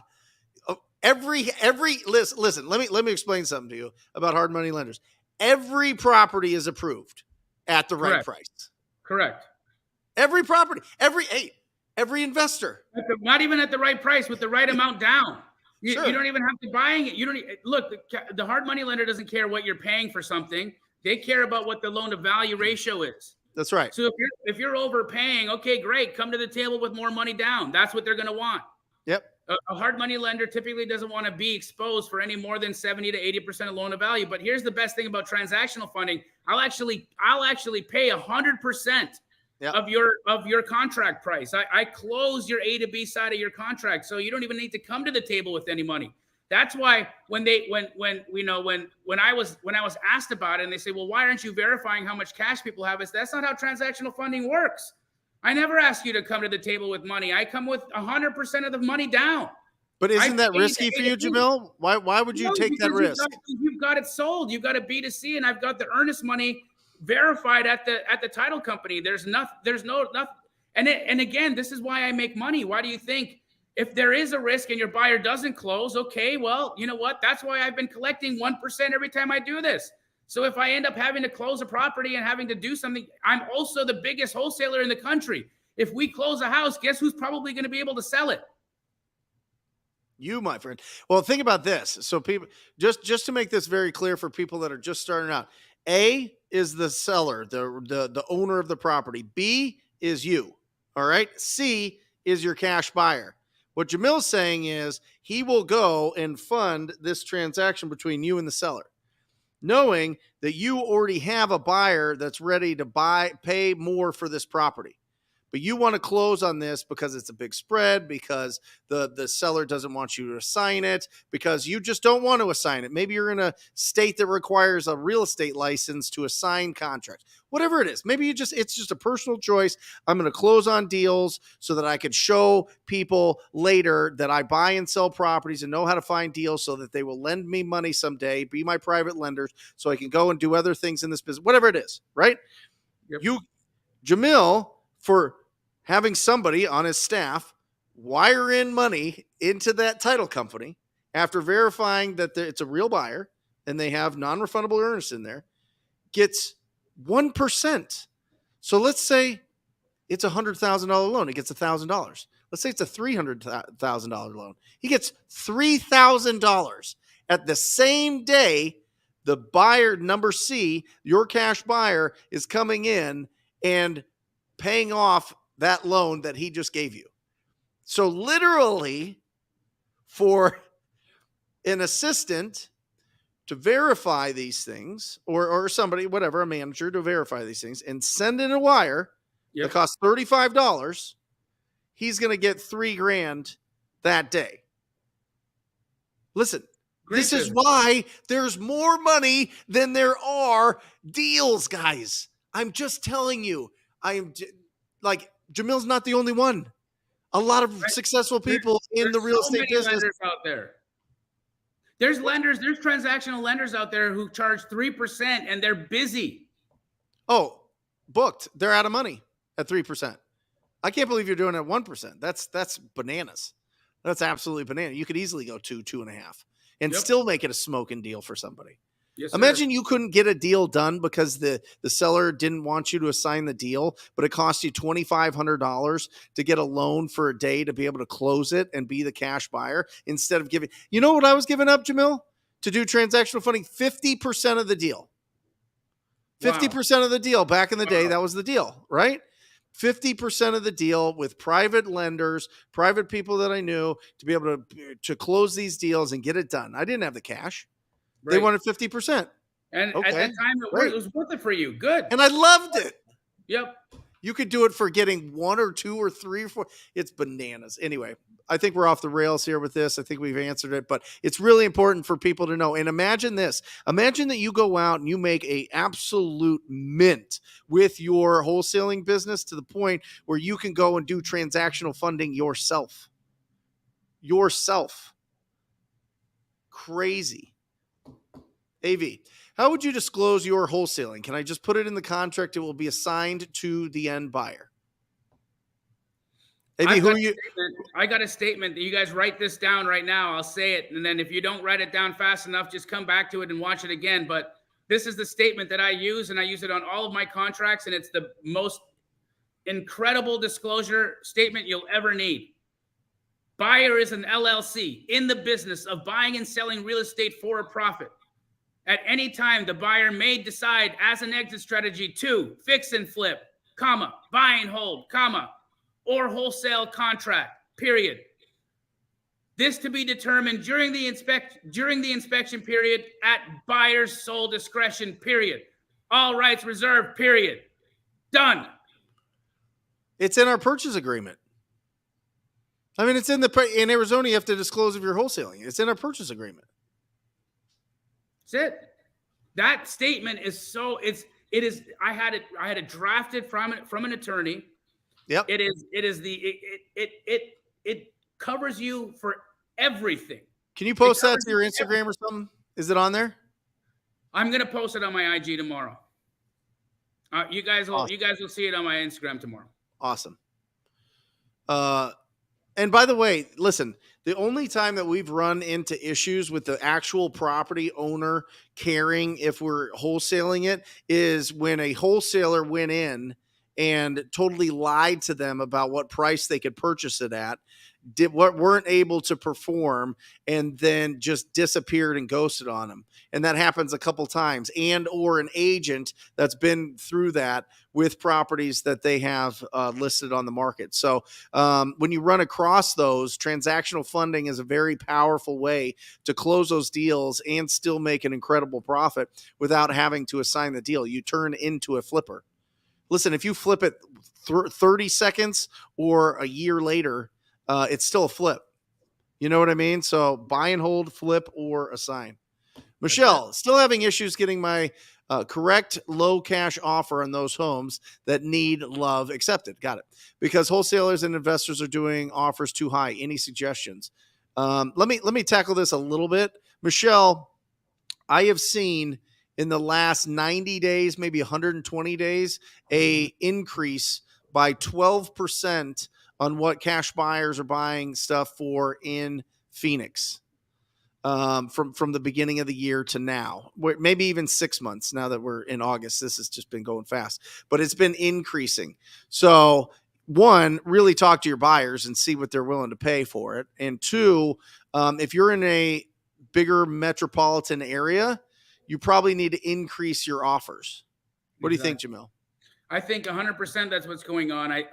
Listen, let me explain something to you about hard money lenders. Every property is approved at the right price. Correct. Every property, every investor. Not even at the right price, with the right amount down. You don't even have to buying it. You don't look. The hard money lender doesn't care what you're paying for something. They care about what the loan to value ratio is. That's right. So if you're overpaying, okay, great. Come to the table with more money down. That's what they're going to want. Yep. A hard money lender typically doesn't want to be exposed for any more than 70 to 80% of loan to value. But here's the best thing about transactional funding. I'll actually pay 100% of your contract price. I close your A to B side of your contract, so you don't even need to come to the table with any money. That's why when I was asked about it, and they say, well, why aren't you verifying how much cash people have? That's not how transactional funding works. I never ask you to come to the table with money. I come with 100% of the money down. But isn't that risky for you, Jamil? Why would you take that risk? You've got it sold. You've got a B2C, and I've got the earnest money verified at the title company. There's no nothing. And again, this is why I make money. Why do you think if there is a risk and your buyer doesn't close? Okay, well, you know what? That's why I've been collecting 1% every time I do this. So if I end up having to close a property and having to do something, I'm also the biggest wholesaler in the country. If we close a house, guess who's probably going to be able to sell it? You, my friend. Well, think about this. So people, just to make this very clear for people that are just starting out, A is the seller, the owner of the property. B is you. All right. C is your cash buyer. What Jamil's saying is he will go and fund this transaction between you and the seller, knowing that you already have a buyer that's ready to pay more for this property. But you want to close on this because it's a big spread, because the seller doesn't want you to assign it, because you just don't want to assign it. Maybe you're in a state that requires a real estate license to assign contracts. Whatever it is, maybe it's just a personal choice. I'm going to close on deals so that I could show people later that I buy and sell properties and know how to find deals so that they will lend me money someday, be my private lenders, so I can go and do other things in this business, whatever it is, right? Yep. Jamil, for having somebody on his staff wire in money into that title company after verifying that it's a real buyer and they have non-refundable earnest in there, gets 1%. So let's say it's a $100,000 loan. He gets $1,000. Let's say it's a $300,000 loan. He gets $3,000 at the same day. The buyer, number C, your cash buyer, is coming in and paying off that loan that he just gave you. So literally, for an assistant to verify these things, or somebody, whatever, a manager to verify these things and send in a wire that costs $35, he's going to get $3,000 that day. Listen, this is why there's more money than there are deals, guys. I'm just telling you. Jamil's not the only one. A lot of successful people in the real estate business out there. There's lenders, there's transactional lenders out there who charge 3% and they're busy. Oh, booked. They're out of money at 3%. I can't believe you're doing it at 1%. That's bananas. That's absolutely banana. You could easily go 2.5, and still make it a smoking deal for somebody. Yes, sir. Imagine you couldn't get a deal done because the seller didn't want you to assign the deal, but it cost you $2,500 to get a loan for a day to be able to close it and be the cash buyer instead of giving. You know what I was giving up, Jamil? To do transactional funding, 50% of the deal. 50% of the deal back in the day, that was the deal, right? 50% of the deal with private lenders, private people that I knew to be able to close these deals and get it done. I didn't have the cash. Right. They wanted 50%. And Okay, at that time, it was worth it for you. Good. And I loved it. Yep. You could do it for getting 1 or 2 or 3 or 4. It's bananas. Anyway, I think we're off the rails here with this. I think we've answered it, but it's really important for people to know. And imagine this. Imagine that you go out and you make a absolute mint with your wholesaling business to the point where you can go and do transactional funding yourself. Crazy. AV, how would you disclose your wholesaling? Can I just put it in the contract? It will be assigned to the end buyer. AV, who are you? I got a statement that you guys write this down right now. I'll say it. And then if you don't write it down fast enough, just come back to it and watch it again. But this is the statement that I use, and I use it on all of my contracts. And it's the most incredible disclosure statement you'll ever need. Buyer is an LLC in the business of buying and selling real estate for a profit. At any time, the buyer may decide as an exit strategy to fix and flip, comma, buy and hold, comma, or wholesale contract, period. This to be determined during the inspection period at buyer's sole discretion, period. All rights reserved, period. Done. It's in our purchase agreement. I mean, it's in Arizona, you have to disclose if you're wholesaling. It's in our purchase agreement. That's it. That statement is I had it drafted from an attorney. Yep. It covers you for everything. Can you post that to your Instagram or something? Is it on there? I'm going to post it on my IG tomorrow. You guys will see it on my Instagram tomorrow. Awesome. And by the way, listen, the only time that we've run into issues with the actual property owner caring if we're wholesaling it is when a wholesaler went in and totally lied to them about what price they could purchase it at, weren't able to perform, and then just disappeared and ghosted on them. And that happens a couple times. And or an agent that's been through that with properties that they have listed on the market. So when you run across those, transactional funding is a very powerful way to close those deals and still make an incredible profit without having to assign the deal. You turn into a flipper. Listen, if you flip it 30 seconds or a year later, it's still a flip. You know what I mean? So buy and hold, flip, or assign. Michelle, still having issues getting my correct low cash offer on those homes that need love accepted. Got it. Because wholesalers and investors are doing offers too high. Any suggestions? Let me tackle this a little bit. Michelle, I have seen in the last 90 days, maybe 120 days, a increase by 12% on what cash buyers are buying stuff for in Phoenix from the beginning of the year to now, maybe even 6 months now that we're in August. This has just been going fast, but it's been increasing. So one, really talk to your buyers and see what they're willing to pay for it. And two, if you're in a bigger metropolitan area, you probably need to increase your offers. What do you think, Jamil? I think 100% that's what's going on. I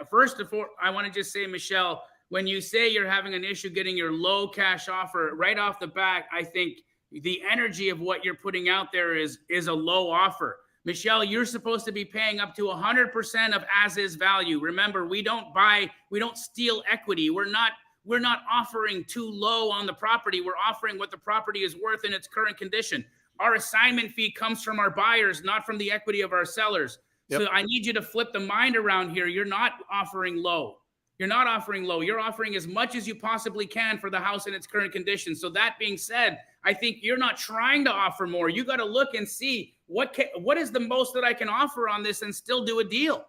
want to just say, Michelle, when you say you're having an issue getting your low cash offer right off the bat, I think the energy of what you're putting out there is a low offer. Michelle, you're supposed to be paying up to 100% of as is value. Remember, we don't steal equity. We're not offering too low on the property. We're offering what the property is worth in its current condition. Our assignment fee comes from our buyers, not from the equity of our sellers. Yep. So I need you to flip the mind around here. You're not offering low. You're offering as much as you possibly can for the house in its current condition. So that being said, I think you're not trying to offer more. You got to look and see what is the most that I can offer on this and still do a deal.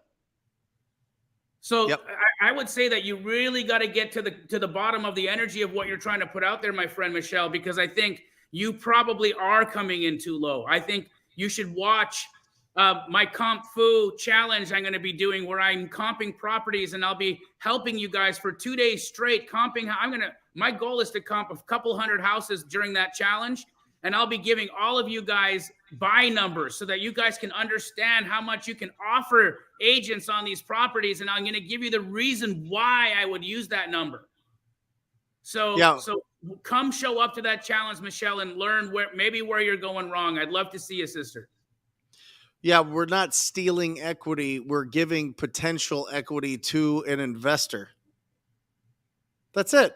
So yep. I would say that you really got to get to the bottom of the energy of what you're trying to put out there, my friend Michelle, because I think you probably are coming in too low. I think you should watch my Comp Fu challenge I'm going to be doing, where I'm comping properties, and I'll be helping you guys for 2 days straight comping. My goal is to comp a couple hundred houses during that challenge. And I'll be giving all of you guys buy numbers so that you guys can understand how much you can offer agents on these properties. And I'm going to give you the reason why I would use that number. So come show up to that challenge, Michelle, and learn where you're going wrong. I'd love to see you, sister. Yeah, we're not stealing equity. We're giving potential equity to an investor. That's it.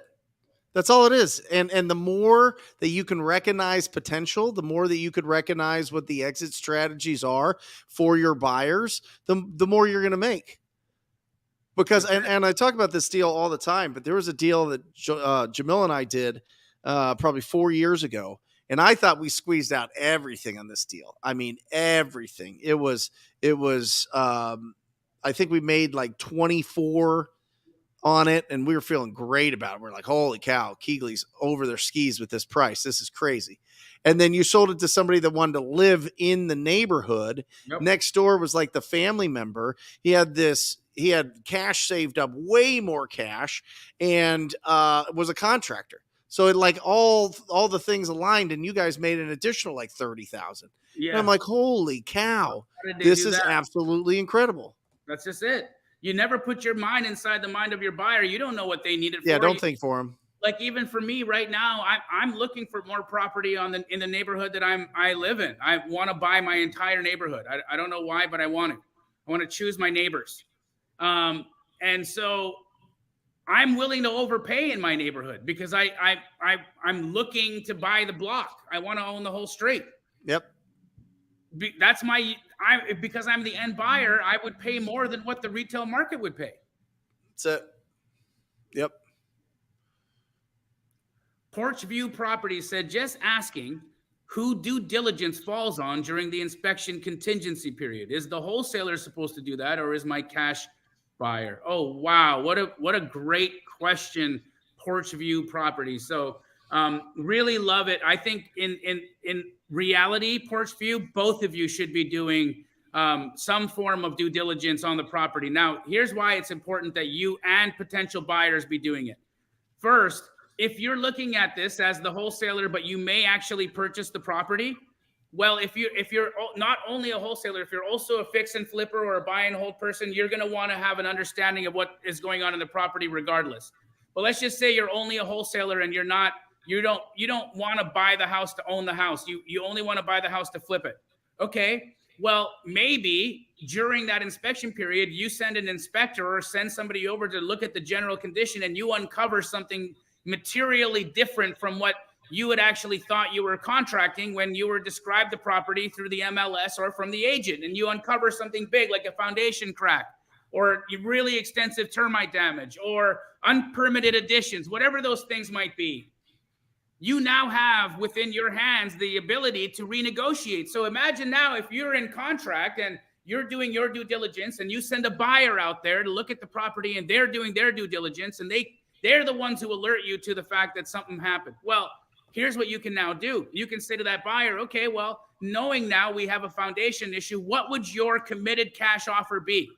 That's all it is. And the more that you can recognize potential, the more that you could recognize what the exit strategies are for your buyers, the more you're going to make. Because, and I talk about this deal all the time, but there was a deal that Jamil and I did probably 4 years ago. And I thought we squeezed out everything on this deal. I mean, everything. It was I think we made like 24 on it, and we were feeling great about it. We're like, holy cow, Keegley's over their skis with this price. This is crazy. And then you sold it to somebody that wanted to live in the neighborhood. Yep. Next door was like the family member. He had cash saved up, way more cash, and was a contractor. So it like all the things aligned, and you guys made an additional like 30,000. Yeah. And I'm like, holy cow, this is absolutely incredible. That's just it. You never put your mind inside the mind of your buyer. You don't know what they need it for. Yeah, don't think for them. Like even for me right now, I'm looking for more property in the neighborhood that I live in. I want to buy my entire neighborhood. I don't know why, but I want to. I want to choose my neighbors. And so I'm willing to overpay in my neighborhood because I'm looking to buy the block. I want to own the whole street. Yep. That's because I'm the end buyer, I would pay more than what the retail market would pay. That's it. Yep. Porch View Properties said, just asking who due diligence falls on during the inspection contingency period. Is the wholesaler supposed to do that, or is my cash buyer? Oh, wow. What a great question, Porch View Properties. So really love it. I think in reality, Porch View, both of you should be doing some form of due diligence on the property. Now, here's why it's important that you and potential buyers be doing it. First, if you're looking at this as the wholesaler, but you may actually purchase the property, well, if you're not only a wholesaler, if you're also a fix and flipper or a buy and hold person, you're going to want to have an understanding of what is going on in the property regardless. But let's just say you're only a wholesaler and you don't want to buy the house to own the house. You only want to buy the house to flip it. Okay. Well, maybe during that inspection period, you send an inspector or send somebody over to look at the general condition, and you uncover something materially different from what you had actually thought you were contracting when you were described the property through the MLS or from the agent, and you uncover something big like a foundation crack or really extensive termite damage or unpermitted additions, whatever those things might be. You now have within your hands the ability to renegotiate. So imagine now if you're in contract and you're doing your due diligence and you send a buyer out there to look at the property and they're doing their due diligence and they're the ones who alert you to the fact that something happened. Well, here's what you can now do. You can say to that buyer, okay, well, knowing now we have a foundation issue, what would your committed cash offer be?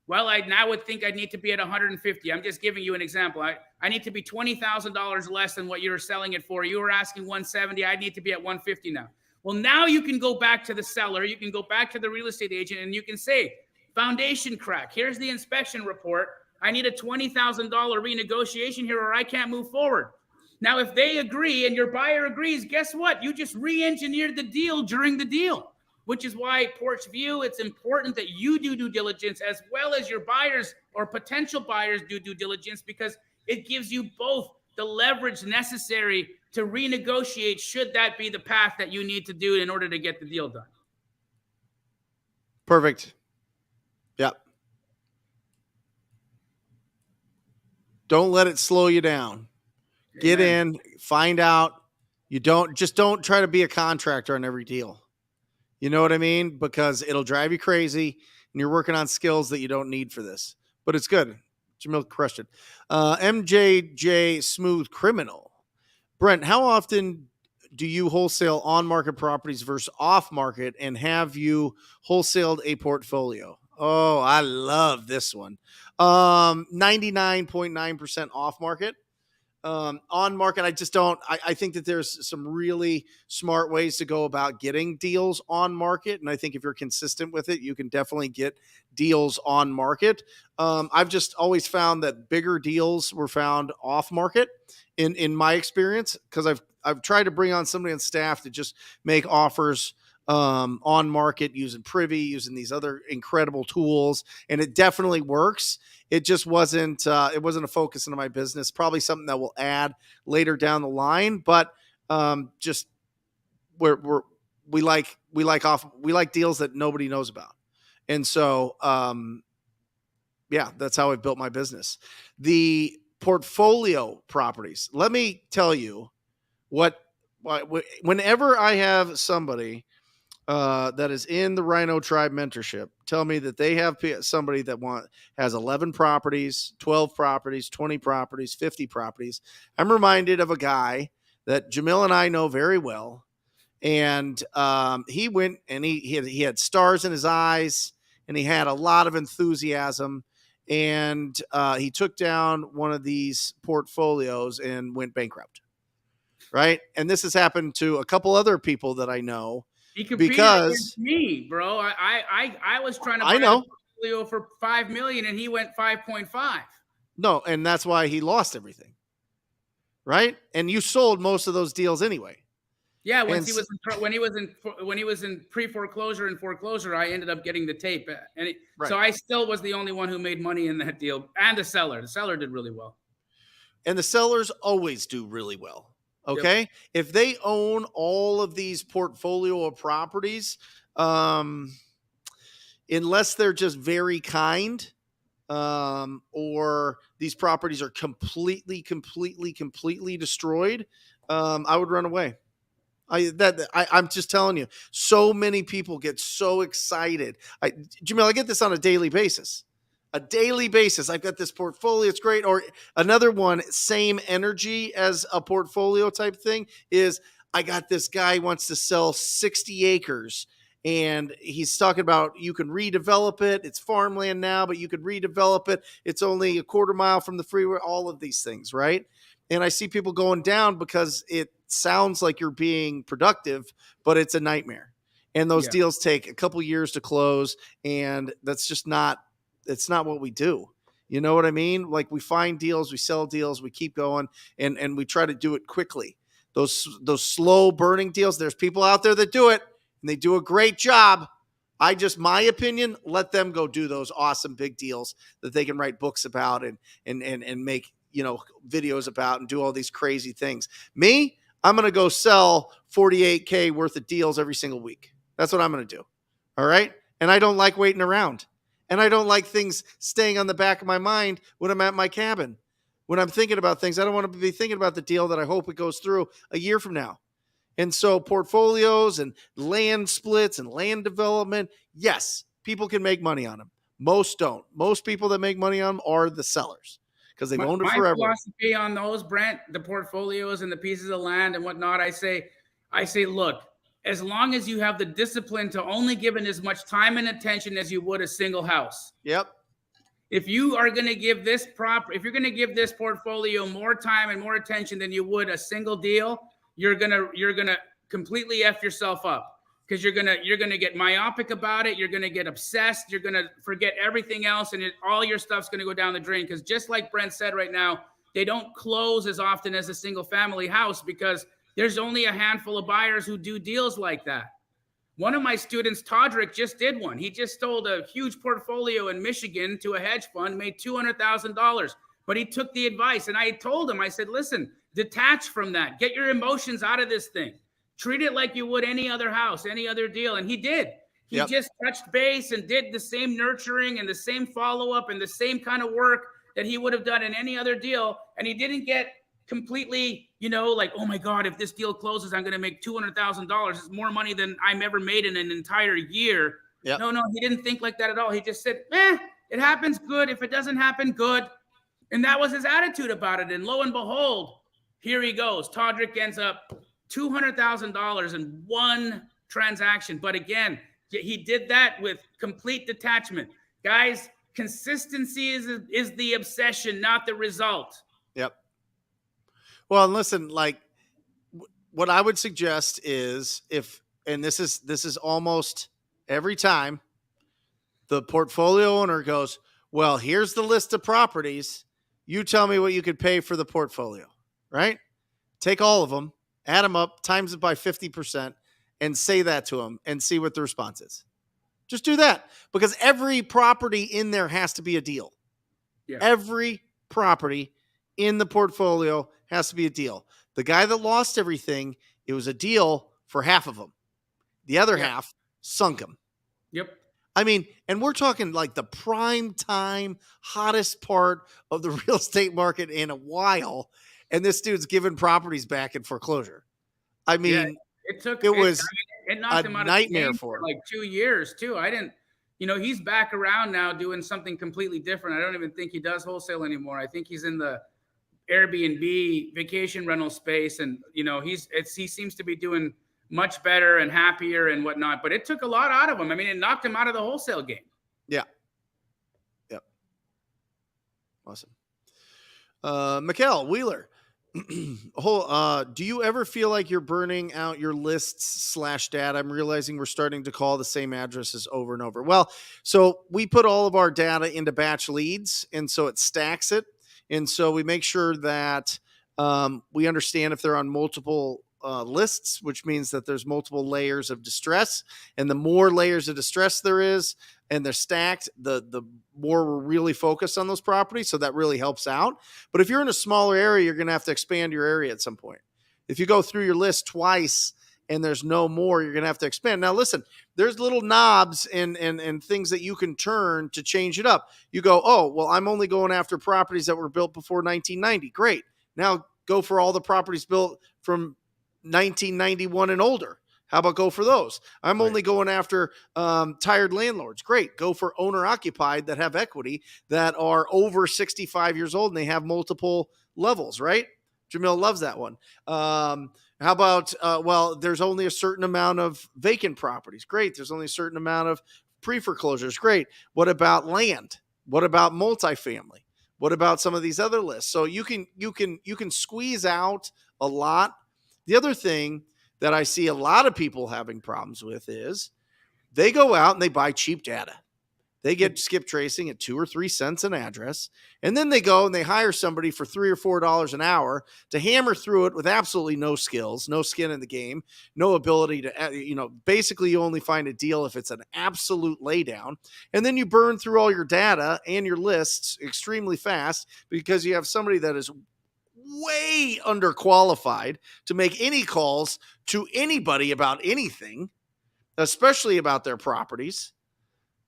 Well, I now would think I'd need to be at 150. I'm just giving you an example. I need to be $20,000 less than what you're selling it for. You were asking 170. I need to be at 150 now. Well, now you can go back to the seller. You can go back to the real estate agent and you can say, foundation crack. Here's the inspection report. I need a $20,000 renegotiation here or I can't move forward. Now, if they agree and your buyer agrees, guess what? You just re-engineered the deal during the deal. Which is why Porch View, it's important that you do due diligence as well as your buyers or potential buyers do due diligence, because it gives you both the leverage necessary to renegotiate should that be the path that you need to do in order to get the deal done. Perfect. Yep. Don't let it slow you down. Get in, find out. Don't try to be a contractor on every deal. You know what I mean? Because it'll drive you crazy and you're working on skills that you don't need for this. But it's good. Jamil crushed it. MJJ Smooth Criminal. Brent, how often do you wholesale on market properties versus off market, and have you wholesaled a portfolio? Oh, I love this one. 99.9% off market. On market, I just don't. I think that there's some really smart ways to go about getting deals on market, and I think if you're consistent with it, you can definitely get deals on market. I've just always found that bigger deals were found off market in my experience, because I've tried to bring on somebody on staff to just make offers on market using Privy, using these other incredible tools, and it definitely works. It just wasn't a focus into my business. Probably something that will add later down the line, but just we like deals that nobody knows about, and so yeah, that's how I built my business. The portfolio properties. Let me tell you whenever I have somebody that is in the Rhino Tribe mentorship tell me that they have somebody that has 11 properties, 12 properties, 20 properties, 50 properties, I'm reminded of a guy that Jamil and I know very well. And he went and he had stars in his eyes, and he had a lot of enthusiasm. And he took down one of these portfolios and went bankrupt. Right. And this has happened to a couple other people that I know. He competed against me, bro. I was trying to buy a portfolio for $5 million, and he went 5.5. No, and that's why he lost everything, right? And you sold most of those deals anyway. Yeah, when he was in pre-foreclosure and foreclosure, I ended up getting the tape, and so I still was the only one who made money in that deal, and the seller. The seller did really well, and the sellers always do really well. Okay. Yep. If they own all of these portfolio of properties, unless they're just very kind, or these properties are completely destroyed, I would run away. I'm just telling you, so many people get so excited. Jamil, I get this on a daily basis. I've got this portfolio. It's great. Or another one, same energy as a portfolio type thing, is I got this guy wants to sell 60 acres, and he's talking about you can redevelop it. It's farmland now, but you could redevelop it. It's only a quarter mile from the freeway, all of these things, right? And I see people going down because it sounds like you're being productive, but it's a nightmare. And those deals take a couple years to close, and that's just not what we do. You know what I mean? Like, we find deals, we sell deals, we keep going, and we try to do it quickly. Those slow burning deals, there's people out there that do it, and they do a great job. My opinion, let them go do those awesome big deals that they can write books about and make, videos about and do all these crazy things. Me, I'm going to go sell 48K worth of deals every single week. That's what I'm going to do. All right. And I don't like waiting around. And I don't like things staying on the back of my mind when I'm at my cabin. When I'm thinking about things, I don't want to be thinking about the deal that I hope it goes through a year from now. And so portfolios and land splits and land development, yes, people can make money on them. Most don't. Most people that make money on them are the sellers, because they've owned it forever. My philosophy on those, Brent, the portfolios and the pieces of land and whatnot, I say, look, as long as you have the discipline to only give it as much time and attention as you would a single house. Yep. If you are going to give this portfolio more time and more attention than you would a single deal, you're gonna completely F yourself up, because you're gonna get myopic about it. You're gonna get obsessed. You're gonna forget everything else, and all your stuff's gonna go down the drain. Because just like Brent said right now, they don't close as often as a single family house, because there's only a handful of buyers who do deals like that. One of my students, Todrick, just did one. He just sold a huge portfolio in Michigan to a hedge fund, made $200,000. But he took the advice, and I told him, I said, listen, detach from that. Get your emotions out of this thing. Treat it like you would any other house, any other deal. And he did. He just touched base and did the same nurturing and the same follow-up and the same kind of work that he would have done in any other deal. And he didn't get completely, like, oh my God, if this deal closes, I'm going to make $200,000. It's more money than I'm ever made in an entire year. Yep. No, he didn't think like that at all. He just said, it happens, good. If it doesn't happen, good. And that was his attitude about it. And lo and behold, here he goes. Todrick ends up $200,000 in one transaction. But again, he did that with complete detachment. Guys, consistency is the obsession, not the result. Yep. Well, and listen, like what I would suggest is and this is almost every time the portfolio owner goes, well, here's the list of properties. You tell me what you could pay for the portfolio, right? Take all of them, add them up, times it by 50%, and say that to them and see what the response is. Just do that, because every property in there has to be a deal. Yeah. Every property in the portfolio has to be a deal. The guy that lost everything, it was a deal for half of them. The other half sunk him. Yep. I mean, and we're talking like the prime time, hottest part of the real estate market in a while. And this dude's giving properties back in foreclosure. I mean, it knocked him out nightmare of the game for him. like 2 years too. He's back around now doing something completely different. I don't even think he does wholesale anymore. I think he's in the Airbnb vacation rental space. And, he seems to be doing much better and happier and whatnot, but it took a lot out of him. I mean, it knocked him out of the wholesale game. Yeah. Yep. Awesome. Mikkel Wheeler. Do you ever feel like you're burning out your lists / data? I'm realizing we're starting to call the same addresses over and over. Well, so we put all of our data into batch leads, and so it stacks it. And so we make sure that we understand if they're on multiple lists, which means that there's multiple layers of distress. And the more layers of distress there is, and they're stacked, the more we're really focused on those properties. So that really helps out. But if you're in a smaller area, you're going to have to expand your area at some point. If you go through your list twice and there's no more, you're going to have to expand. Now, listen, there's little knobs and things that you can turn to change it up. You go, oh, well, I'm only going after properties that were built before 1990. Great. Now go for all the properties built from 1991 and older. How about go for those? I'm only going after tired landlords. Great. Go for owner occupied that have equity, that are over 65 years old and they have multiple levels, right? Jamil loves that one. How about, there's only a certain amount of vacant properties. Great. There's only a certain amount of pre-foreclosures. Great. What about land? What about multifamily? What about some of these other lists? So you can squeeze out a lot. The other thing that I see a lot of people having problems with is they go out and they buy cheap data. They get skip tracing at 2 or 3 cents an address. And then they go and they hire somebody for $3 or $4 an hour to hammer through it with absolutely no skills, no skin in the game, no ability to, basically you only find a deal if it's an absolute laydown. And then you burn through all your data and your lists extremely fast because you have somebody that is way underqualified to make any calls to anybody about anything, especially about their properties.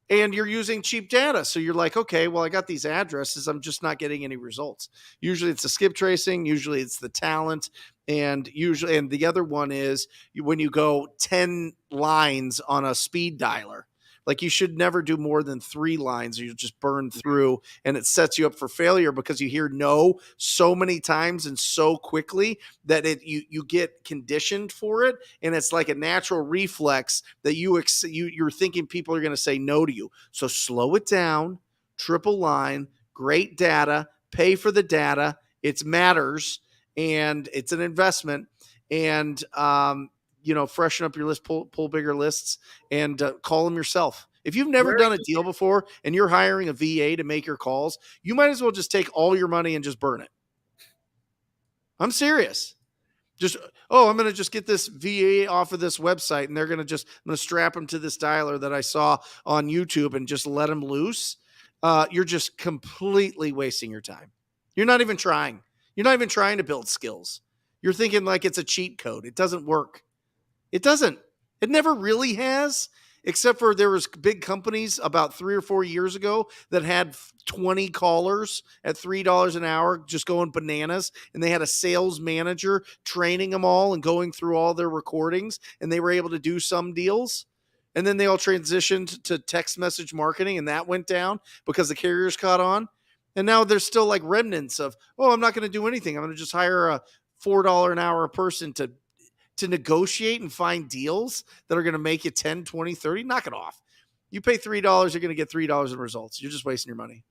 And you're using cheap data. So you're like, okay, well, I got these addresses. I'm just not getting any results. Usually it's the skip tracing. Usually it's the talent. And the other one is when you go 10 lines on a speed dialer. Like you should never do more than 3 lines or you just burn through, and it sets you up for failure because you hear no so many times and so quickly that you get conditioned for it. And it's like a natural reflex that you're thinking people are going to say no to you. So slow it down, triple line, great data, pay for the data. It matters and it's an investment. And, freshen up your list, pull bigger lists, and call them yourself. If you've never done a deal before and you're hiring a VA to make your calls, you might as well just take all your money and just burn it. I'm serious. I'm going to just get this VA off of this website and I'm going to strap them to this dialer that I saw on YouTube and just let them loose. You're just completely wasting your time. You're not even trying. You're not even trying to build skills. You're thinking like it's a cheat code. It doesn't work. It doesn't. It never really has, except for there was big companies about 3 or 4 years ago that had 20 callers at $3 an hour just going bananas. And they had a sales manager training them all and going through all their recordings. And they were able to do some deals. And then they all transitioned to text message marketing. And that went down because the carriers caught on. And now there's still like remnants of, I'm not going to do anything. I'm going to just hire a $4 an hour person to to negotiate and find deals that are going to make you 10, 20, 30, knock it off. You pay $3, you're going to get $3 in results. You're just wasting your money.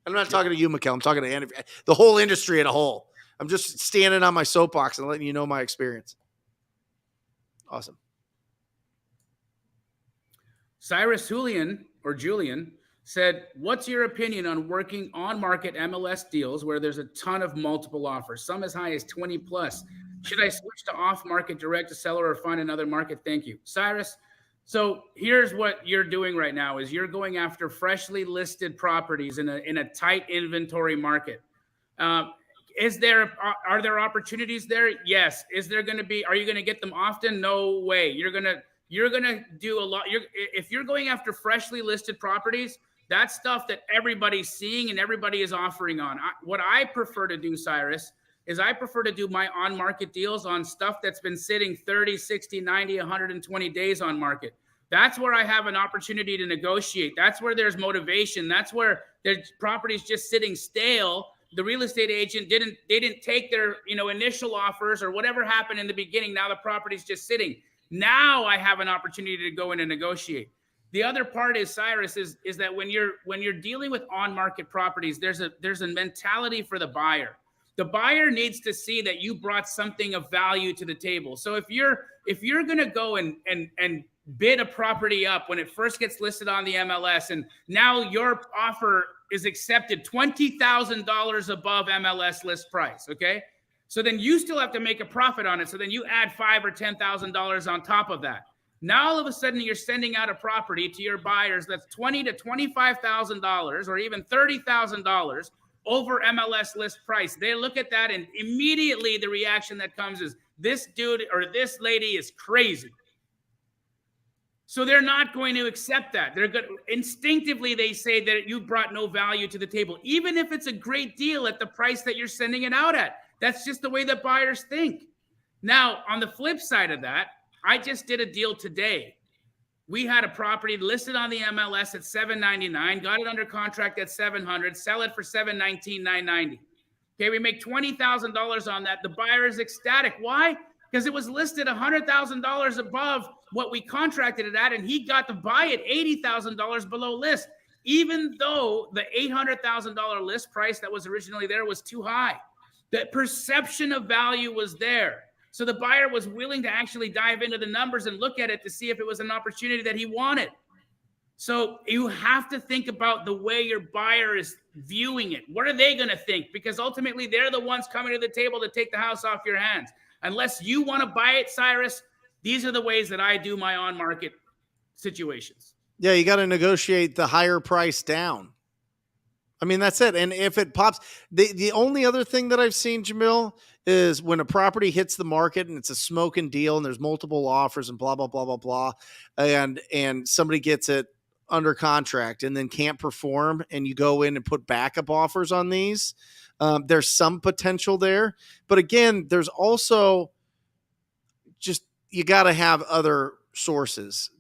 I'm not talking to you, Mikkel. I'm talking to the whole industry as a whole. I'm just standing on my soapbox and letting you know my experience. Awesome. Cyrus Julian said, what's your opinion on working on market MLS deals where there's a ton of multiple offers, some as high as 20 plus? Should I switch to off market direct to seller or find another market? Thank you. Cyrus, so here's what you're doing right now is you're going after freshly listed properties in a tight inventory market. Are there opportunities there? Yes. Are you going to get them often? No way. You're going to do a lot. If you're going after freshly listed properties, that's stuff that everybody's seeing and everybody is offering on. What I prefer to do, Cyrus, is I prefer to do my on-market deals on stuff that's been sitting 30, 60, 90, 120 days on market. That's where I have an opportunity to negotiate. That's where there's motivation. That's where there's properties just sitting stale. The real estate agent didn't take their initial offers or whatever happened in the beginning. Now the property's just sitting. Now I have an opportunity to go in and negotiate. The other part is, Cyrus, is that when you're dealing with on-market properties, there's a mentality for the buyer. The buyer needs to see that you brought something of value to the table. So if you're going to go and bid a property up when it first gets listed on the MLS, and now your offer is accepted $20,000 above MLS list price, okay? So then you still have to make a profit on it. So then you add $5,000 or $10,000 on top of that. Now all of a sudden you're sending out a property to your buyers that's $20,000 to $25,000 or even $30,000 over MLS list price. They look at that and immediately the reaction that comes is, this dude or this lady is crazy. So they're not going to accept that. They're good. Instinctively, they say that you brought no value to the table, even if it's a great deal at the price that you're sending it out at. That's just the way that buyers think. Now, on the flip side of that, I just did a deal today. We had a property listed on the MLS at $799, got it under contract at $700, sell it for $719, $990. Okay, we make $20,000 on that. The buyer is ecstatic. Why? Because it was listed $100,000 above what we contracted it at, and he got to buy it $80,000 below list, even though the $800,000 list price that was originally there was too high. The perception of value was there. So the buyer was willing to actually dive into the numbers and look at it to see if it was an opportunity that he wanted. So you have to think about the way your buyer is viewing it. What are they going to think? Because ultimately, they're the ones coming to the table to take the house off your hands. Unless you want to buy it, Cyrus, these are the ways that I do my on-market situations. Yeah, you got to negotiate the higher price down. I mean, that's it. And if it pops, the only other thing that I've seen, Jamil, is when a property hits the market and it's a smoking deal and there's multiple offers and blah, blah, blah, blah, blah, and somebody gets it under contract and then can't perform, and you go in and put backup offers on these. There's some potential there. But again, there's also just, you got to have other sources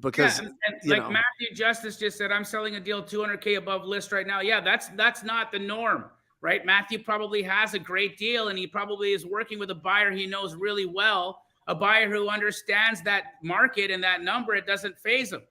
because Matthew Justice just said, I'm selling a deal $200K above list right now. Yeah, that's not the norm, right? Matthew probably has a great deal, and he probably is working with a buyer he knows really well, a buyer who understands that market and that number. It doesn't faze him,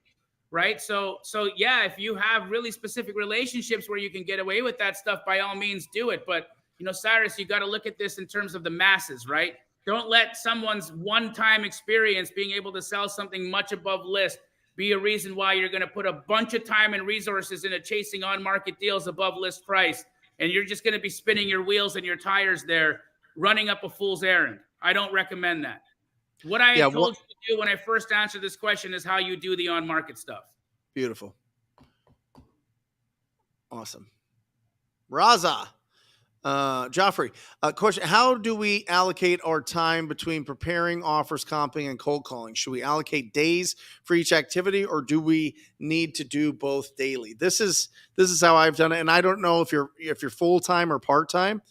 right? So yeah, if you have really specific relationships where you can get away with that stuff, by all means do it. But Cyrus, you got to look at this in terms of the masses, right? Don't let someone's one-time experience being able to sell something much above list be a reason why you're going to put a bunch of time and resources into chasing on-market deals above list price, and you're just going to be spinning your wheels and your tires there, running up a fool's errand. I don't recommend that. What I told you to do when I first answered this question is how you do the on-market stuff. Beautiful. Awesome. Raza. Joffrey, question: how do we allocate our time between preparing offers, comping, and cold calling? Should we allocate days for each activity, or do we need to do both daily? This is how I've done it, and I don't know if you're full time or part time,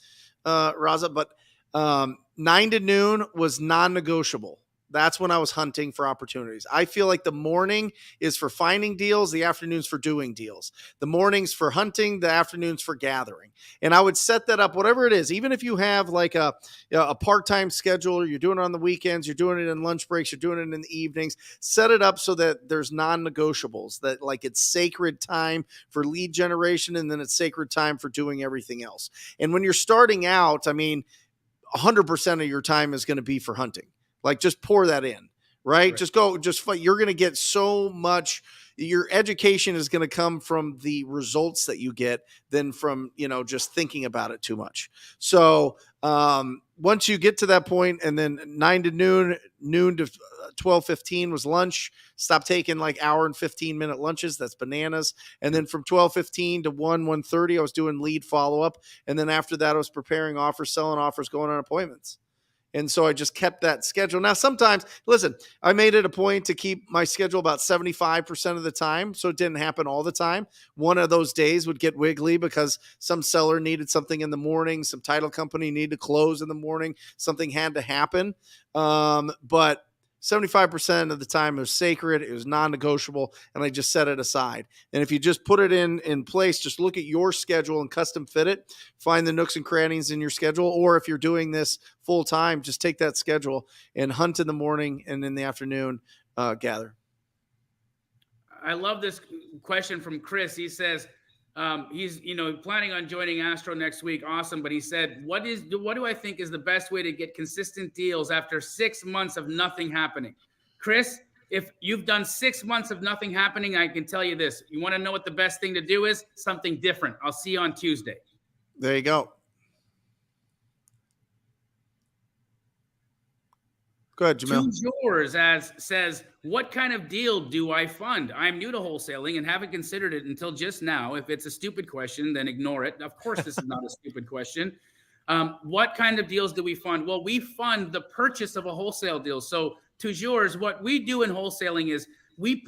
Raza, but 9 to noon was non-negotiable. That's when I was hunting for opportunities. I feel like the morning is for finding deals, the afternoon's for doing deals. The morning's for hunting, the afternoon's for gathering. And I would set that up, whatever it is, even if you have like a part-time schedule, or you're doing it on the weekends, you're doing it in lunch breaks, you're doing it in the evenings, set it up so that there's non-negotiables, that like it's sacred time for lead generation, and then it's sacred time for doing everything else. And when you're starting out, I mean, 100% of your time is going to be for hunting. Like, just pour that in, right? Just go, you're going to get so much. Your education is going to come from the results that you get than from, just thinking about it too much. So once you get to that point, and then 9 to noon to 12:15 was lunch. Stop taking like hour and 15-minute lunches. That's bananas. And then from 12:15 to 1:30, I was doing lead follow-up. And then after that, I was preparing offers, selling offers, going on appointments. And so I just kept that schedule. Now, sometimes, listen, I made it a point to keep my schedule about 75% of the time, so it didn't happen all the time. One of those days would get wiggly because some seller needed something in the morning, some title company needed to close in the morning, something had to happen. But 75% of the time it was sacred, it was non-negotiable, and I just set it aside. And if you just put it in place, just look at your schedule and custom fit it, find the nooks and crannies in your schedule. Or if you're doing this full time, just take that schedule and hunt in the morning, and in the afternoon, gather. I love this question from Chris. He says, he's planning on joining Astro next week. Awesome. But he said, what do I think is the best way to get consistent deals after 6 months of nothing happening? Chris, if you've done 6 months of nothing happening, I can tell you this. You want to know what the best thing to do is? Something different. I'll see you on Tuesday. There you go. Go ahead, Jamil. To yours says, what kind of deal do I fund? I'm new to wholesaling and haven't considered it until just now. If it's a stupid question, then ignore it. Of course, this is not a stupid question. What kind of deals do we fund? Well, we fund the purchase of a wholesale deal. So to yours, what we do in wholesaling is we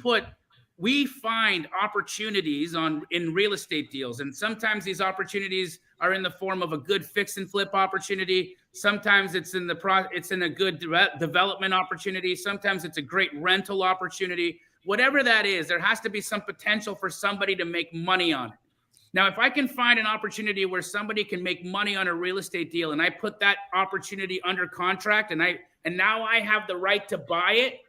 find opportunities in real estate deals. And sometimes these opportunities are in the form of a good fix and flip opportunity. Sometimes it's in a good development opportunity. Sometimes it's a great rental opportunity. Whatever that is, there has to be some potential for somebody to make money on it. Now, if I can find an opportunity where somebody can make money on a real estate deal, and I put that opportunity under contract, and now I have the right to buy it,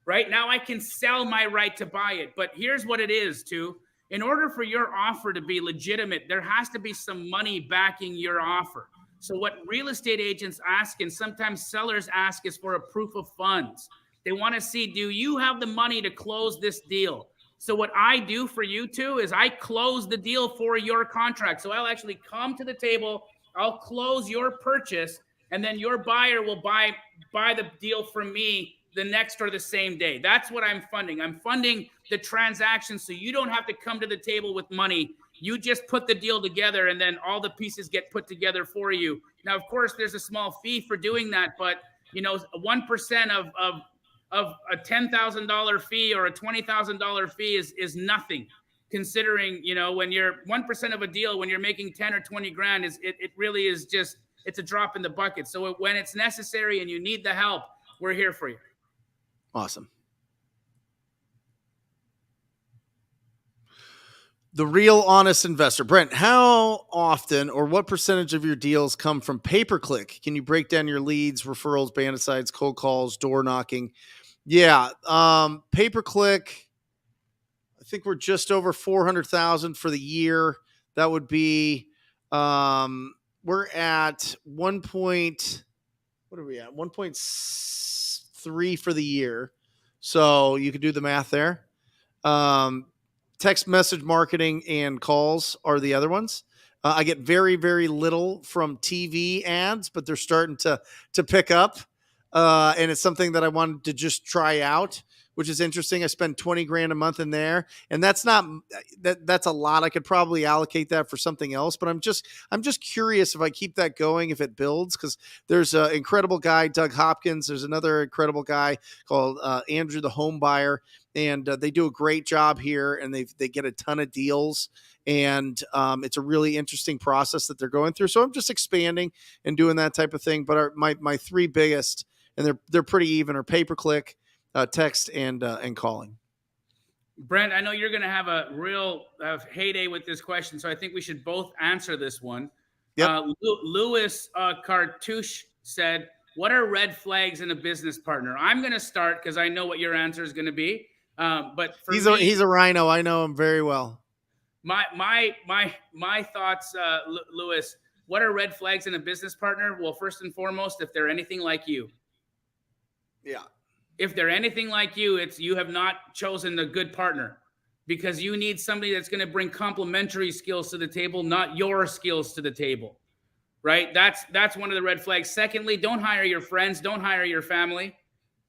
right? Now I can sell my right to buy it. But here's what it is, too. In order for your offer to be legitimate, there has to be some money backing your offer. So what real estate agents ask, and sometimes sellers ask, is for a proof of funds. They want to see, do you have the money to close this deal? So what I do for you two is I close the deal for your contract. So I'll actually come to the table, I'll close your purchase, and then your buyer will buy the deal from me the next or the same day. That's what I'm funding. I'm funding the transaction so you don't have to come to the table with money. You just put the deal together, and then all the pieces get put together for you. Now, of course, there's a small fee for doing that, but 1% of a $10,000 fee or a $20,000 fee is nothing. Considering when you're 1% of a deal, when you're making 10 or 20 grand, it really is just, it's a drop in the bucket. So when it's necessary and you need the help, we're here for you. Awesome. The real honest investor. Brent, how often or what percentage of your deals come from pay-per-click? Can you break down your leads, referrals, bandicides, cold calls, door knocking? Yeah. Pay-per-click, I think we're just over 400,000 for the year. That would be, we're at 1.3 for the year. So you can do the math there. Text message marketing and calls are the other ones. I get very, very little from TV ads, but they're starting to pick up. And it's something that I wanted to just try out, which is interesting. I spend 20 grand a month in there, and that's a lot. I could probably allocate that for something else, but I'm just curious if I keep that going, if it builds, because there's an incredible guy, Doug Hopkins. There's another incredible guy called Andrew, the home buyer. And they do a great job here, and they get a ton of deals, and it's a really interesting process that they're going through. So I'm just expanding and doing that type of thing. But my three biggest and they're pretty even, or pay-per-click, text and calling. Brent, I know you're going to have a real heyday with this question, so I think we should both answer this one. Yep. Louis Cartouche said, "What are red flags in a business partner?" I'm going to start because I know what your answer is going to be. But for He's me, a rhino. I know him very well. My thoughts, Louis. What are red flags in a business partner? Well, first and foremost, if they're anything like you. Yeah. If they're anything like you, it's you have not chosen a good partner, because you need somebody that's going to bring complementary skills to the table, not your skills to the table, right? That's one of the red flags. Secondly, don't hire your friends, don't hire your family.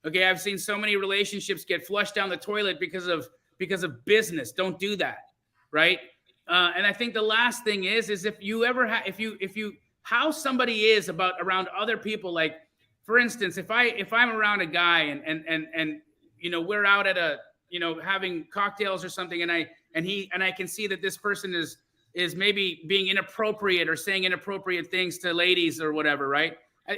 Okay, I've seen so many relationships get flushed down the toilet because of business. Don't do that, right? And I think the last thing is if you ever if you how somebody is around other people, like, for instance, if I'm around a guy and we're out at a having cocktails or something, and I can see that this person is maybe being inappropriate or saying inappropriate things to ladies or whatever, right?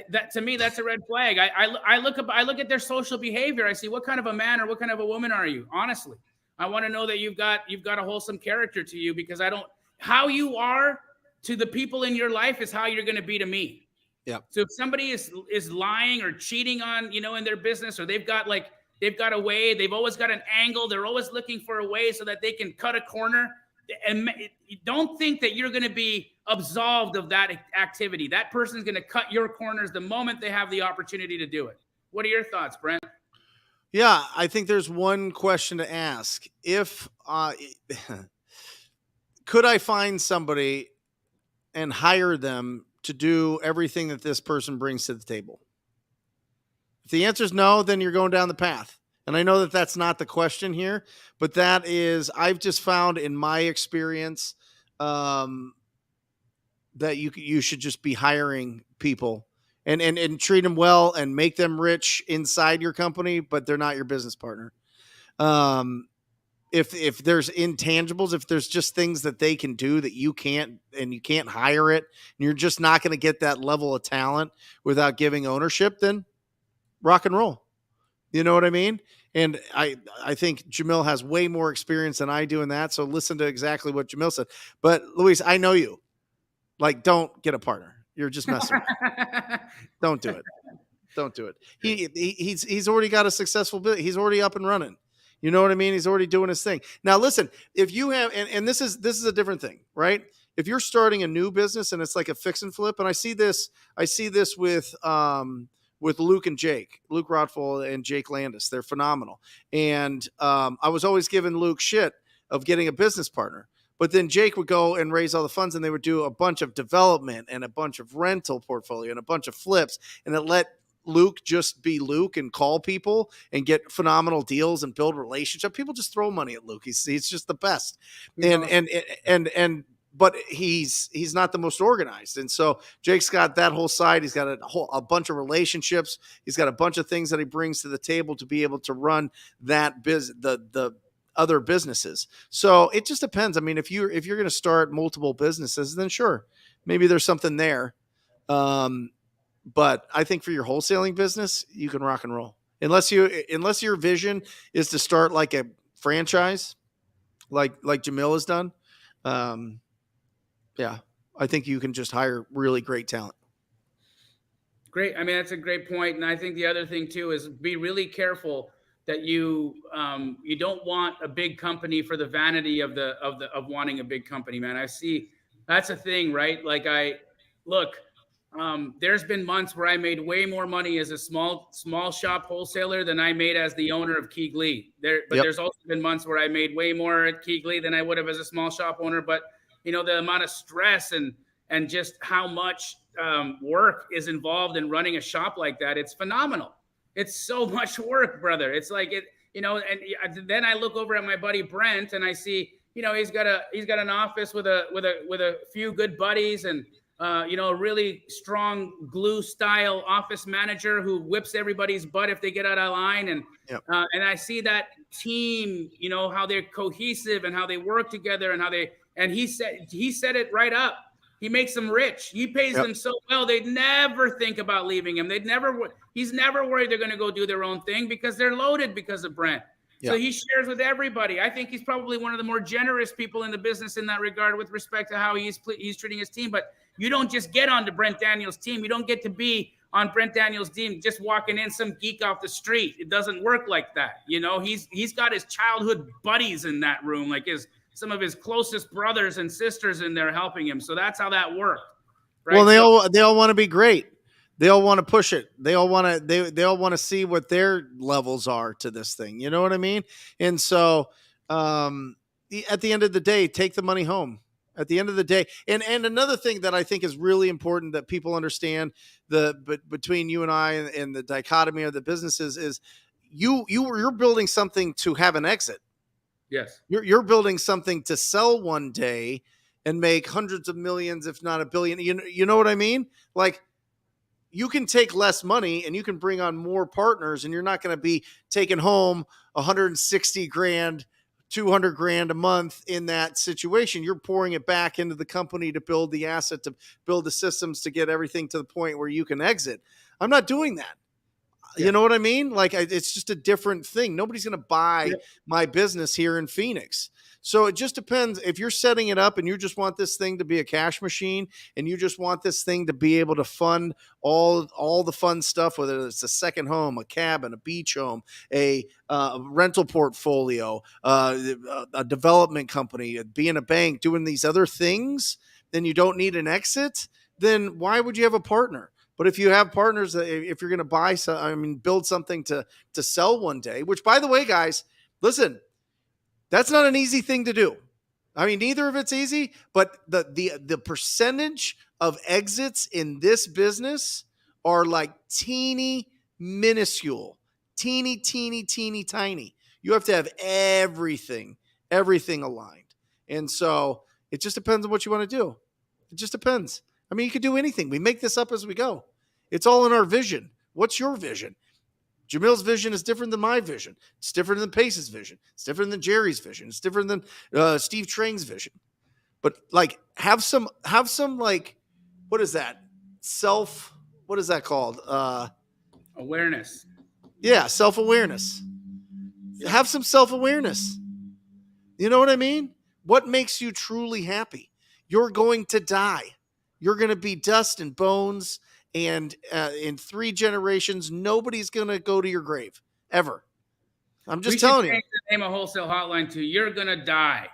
That to me, that's a red flag. I look at their social behavior. I see, what kind of a man or what kind of a woman are you? Honestly, I want to know that you've got a wholesome character to you, because how you are to the people in your life is how you're going to be to me. Yeah. So if somebody is lying or cheating on, in their business, or they've got a way, they've always got an angle, they're always looking for a way so that they can cut a corner, and don't think that you're going to be absolved of that activity. That person's going to cut your corners the moment they have the opportunity to do it. What are your thoughts, Brent? Yeah, I think there's one question to ask. If could I find somebody and hire them to do everything that this person brings to the table? If the answer is no, then you're going down the path. And I know that that's not the question here, but that is, I've just found in my experience that you should just be hiring people and treat them well and make them rich inside your company, but they're not your business partner. If there's intangibles, if there's just things that they can do that you can't, and you can't hire it, and you're just not going to get that level of talent without giving ownership, then rock and roll. You know what I mean? And I think Jamil has way more experience than I do in that. So listen to exactly what Jamil said. But Luis, I know you. Like, don't get a partner. You're just messing around. Don't do it. Don't do it. He's already got a successful business. He's already up and running. You know what I mean? He's already doing his thing. Now, listen, if you have, and this is a different thing, right? If you're starting a new business and it's like a fix and flip, and I see this with Luke and Jake, Luke Rodful and Jake Landis. They're phenomenal. And I was always giving Luke shit of getting a business partner. But then Jake would go and raise all the funds, and they would do a bunch of development and a bunch of rental portfolio and a bunch of flips. And it let Luke just be Luke and call people and get phenomenal deals and build relationships. People just throw money at Luke. He's just the best. But he's not the most organized. And so Jake's got that whole side. He's got a bunch of relationships. He's got a bunch of things that he brings to the table to be able to run that the other businesses. So it just depends. I mean, if you're going to start multiple businesses, then sure, maybe there's something there. But I think for your wholesaling business, you can rock and roll. Unless your vision is to start like a franchise, like Jamil has done. Yeah, I think you can just hire really great talent. Great. I mean, that's a great point. And I think the other thing too is be really careful that you don't want a big company for the vanity of wanting a big company, man. I see that's a thing, right? Like there's been months where I made way more money as a small shop wholesaler than I made as the owner of Keegley. There's also been months where I made way more at Keegley than I would have as a small shop owner. But the amount of stress and just how much work is involved in running a shop like that, it's phenomenal. It's so much work, brother. It's like it, and then I look over at my buddy Brent and I see, he's got an office with a few good buddies and a really strong glue style office manager who whips everybody's butt if they get out of line. And and I see that team, how they're cohesive and how they work together and he said it right up. He makes them rich. He pays them so well, they'd never think about leaving him. He's never worried they're going to go do their own thing because they're loaded because of Brent. So he shares with everybody. I think he's probably one of the more generous people in the business in that regard with respect to how he's treating his team. But you don't just get onto Brent Daniels' team. You don't get to be on Brent Daniels' team just walking in some geek off the street. It doesn't work like that. He's got his childhood buddies in that room, like some of his closest brothers and sisters in there helping him. So that's how that worked. Right? Well, they all want to be great. They all want to push it. They all want to see what their levels are to this thing. You know what I mean? And so at the end of the day, take the money home. At the end of the day, and another thing that I think is really important that people understand between you and I and the dichotomy of the businesses is you're building something to have an exit. Yes. You're building something to sell one day and make hundreds of millions, if not a billion. You know what I mean? Like, you can take less money and you can bring on more partners, and you're not going to be taking home 160 grand, 200 grand a month in that situation. You're pouring it back into the company to build the asset, to build the systems, to get everything to the point where you can exit. I'm not doing that. Yeah. You know what I mean? Like, it's just a different thing. Nobody's going to buy my business here in Phoenix. So it just depends. If you're setting it up and you just want this thing to be a cash machine, and you just want this thing to be able to fund all the fun stuff, whether it's a second home, a cabin, a beach home, a rental portfolio, a development company, being a bank, doing these other things, then you don't need an exit. Then why would you have a partner? But if you have partners, if you're going to build something to sell one day, which, by the way, guys, listen, that's not an easy thing to do. I mean, neither of it's easy, but the percentage of exits in this business are like teeny, minuscule, teeny, tiny. You have to have everything aligned. And so it just depends on what you want to do. It just depends. I mean, you could do anything. We make this up as we go. It's all in our vision. What's your vision? Jamil's vision is different than my vision. It's different than Pace's vision. It's different than Jerry's vision. It's different than Steve Trang's vision. But like, have some like, what is that? What is that called? Awareness. Yeah, self-awareness. Have some self-awareness. You know what I mean? What makes you truly happy? You're going to die. You're going to be dust and bones. And in 3 generations, nobody's going to go to your grave ever. I'm just telling you. We should change the name of Wholesale Hotline to "You're Gonna Die."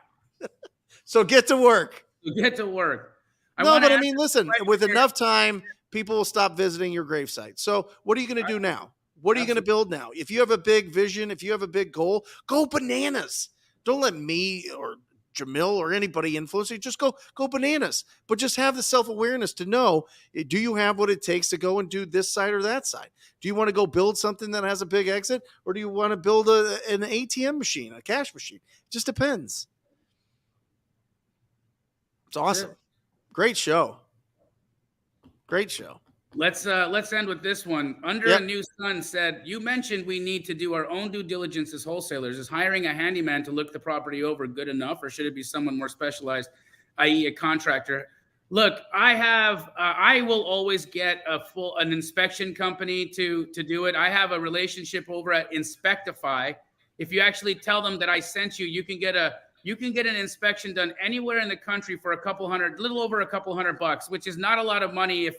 So get to work. Get to work. I mean, listen, with enough time, people will stop visiting your gravesite. So what are you going to do now? What are you going to build now? If you have a big vision, if you have a big goal, go bananas. Don't let me or Jamil or anybody influence you. Just go bananas, but just have the self-awareness to know, do you have what it takes to go and do this side or that side? Do you want to go build something that has a big exit, or do you want to build an ATM machine, a cash machine? It just depends. It's awesome. Great show. Let's end with this one. A New Sun said, you mentioned we need to do our own due diligence as wholesalers. Is hiring a handyman to look the property over good enough, or should it be someone more specialized, i.e. a contractor? Look, I will always get an inspection company to do it. I have a relationship over at Inspectify. If you actually tell them that I sent you, you can get an inspection done anywhere in the country for little over a couple $100, which is not a lot of money.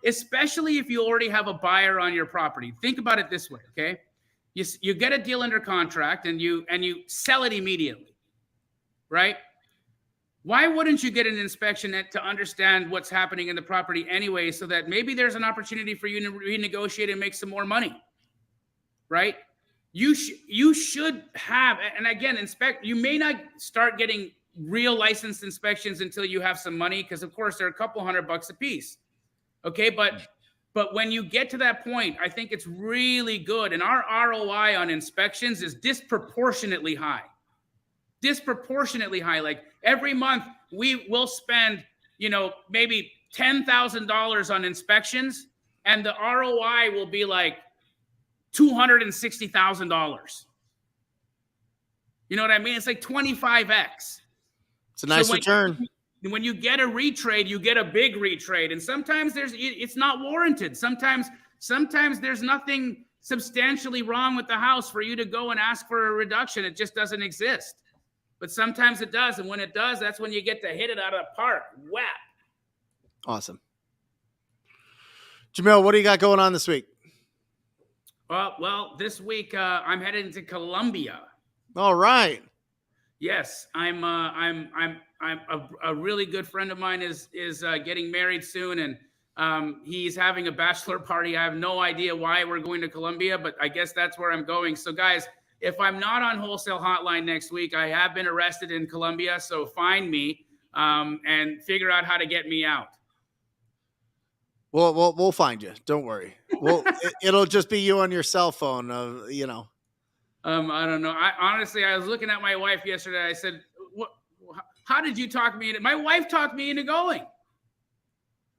Especially if you already have a buyer on your property. Think about it this way, okay? You get a deal under contract and you sell it immediately, right? Why wouldn't you get an inspection to understand what's happening in the property anyway, so that maybe there's an opportunity for you to renegotiate and make some more money, right? You should have, and again, you may not start getting real licensed inspections until you have some money, because of course they're a couple $100 a piece. Okay, but when you get to that point, I think it's really good. And our ROI on inspections is disproportionately high. Like, every month we will spend, maybe $10,000 on inspections, and the ROI will be like $260,000. You know what I mean? It's like 25x. It's a nice return. when you get a retrade, you get a big retrade, and sometimes it's not warranted. Sometimes there's nothing substantially wrong with the house for you to go and ask for a reduction. It just doesn't exist. But sometimes it does, and when it does, that's when you get to hit it out of the park. Whap. Awesome. Jamil, what do you got going on this week? Well, this week I'm headed to Colombia. All right. Yes, I'm a really good friend of mine is getting married soon, and he's having a bachelor party. I have no idea why we're going to Colombia, but I guess that's where I'm going. So guys, if I'm not on Wholesale Hotline next week, I have been arrested in Colombia, so find me and figure out how to get me out. We'll find you. Don't worry. It'll just be you on your cell phone. I don't know. I was looking at my wife yesterday. I said, "What? How did you talk me into?" My wife talked me into going.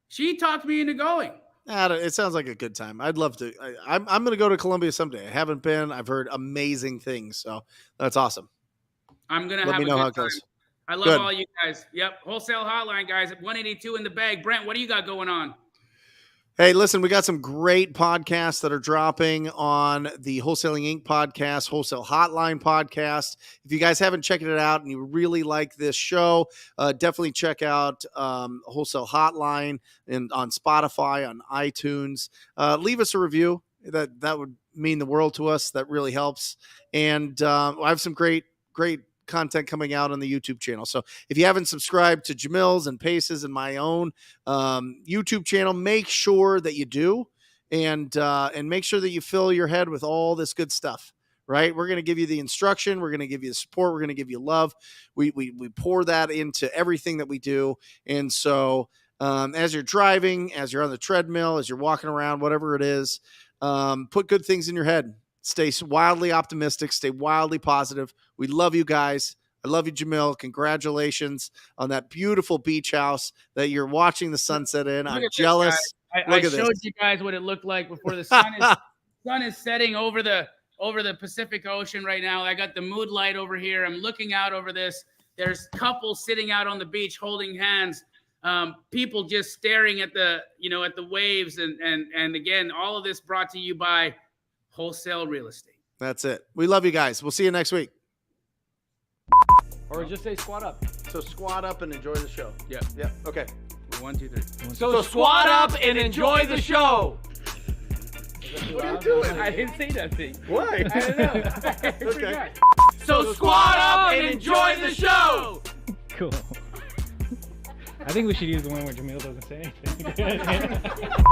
She talked me into going. It sounds like a good time. I'd love to. I'm going to go to Colombia someday. I haven't been. I've heard amazing things, so that's awesome. I'm going to Let have me a know good how it time. goes. I love Good. all you guys. Yep. Wholesale Hotline, guys, at 182 in the bag. Brent, what do you got going on? Hey, listen, we got some great podcasts that are dropping on the Wholesaling Inc. podcast, Wholesale Hotline podcast. If you guys haven't checked it out and you really like this show, definitely check out Wholesale Hotline and on Spotify, on iTunes. Leave us a review. That would mean the world to us. That really helps. And I have some great content coming out on the YouTube channel. So if you haven't subscribed to Jamil's and Pace's and my own YouTube channel, make sure that you do, and make sure that you fill your head with all this good stuff, right? We're going to give you the instruction. We're going to give you the support. We're going to give you love. We pour that into everything that we do. And so as you're driving, as you're on the treadmill, as you're walking around, whatever it is, put good things in your head. Stay wildly optimistic. Stay wildly positive. We love you guys. I love you, Jamil. Congratulations on that beautiful beach house that you're watching the sunset in. I'm jealous. I showed you guys what it looked like before. The sun is setting over the Pacific Ocean right now. I got the mood light over here. I'm looking out over this. There's couples sitting out on the beach holding hands. People just staring at the waves. And again, all of this brought to you by Wholesale Real Estate. That's it. We love you guys. We'll see you next week. Or just say squat up. So squat up and enjoy the show. Yeah. Yeah. Okay. 1, 2, 3. So squat up and enjoy the show. What are you doing? I didn't say nothing. Why? I don't know. Okay. So squat up and enjoy the show. Cool. I think we should use the one where Jamil doesn't say anything.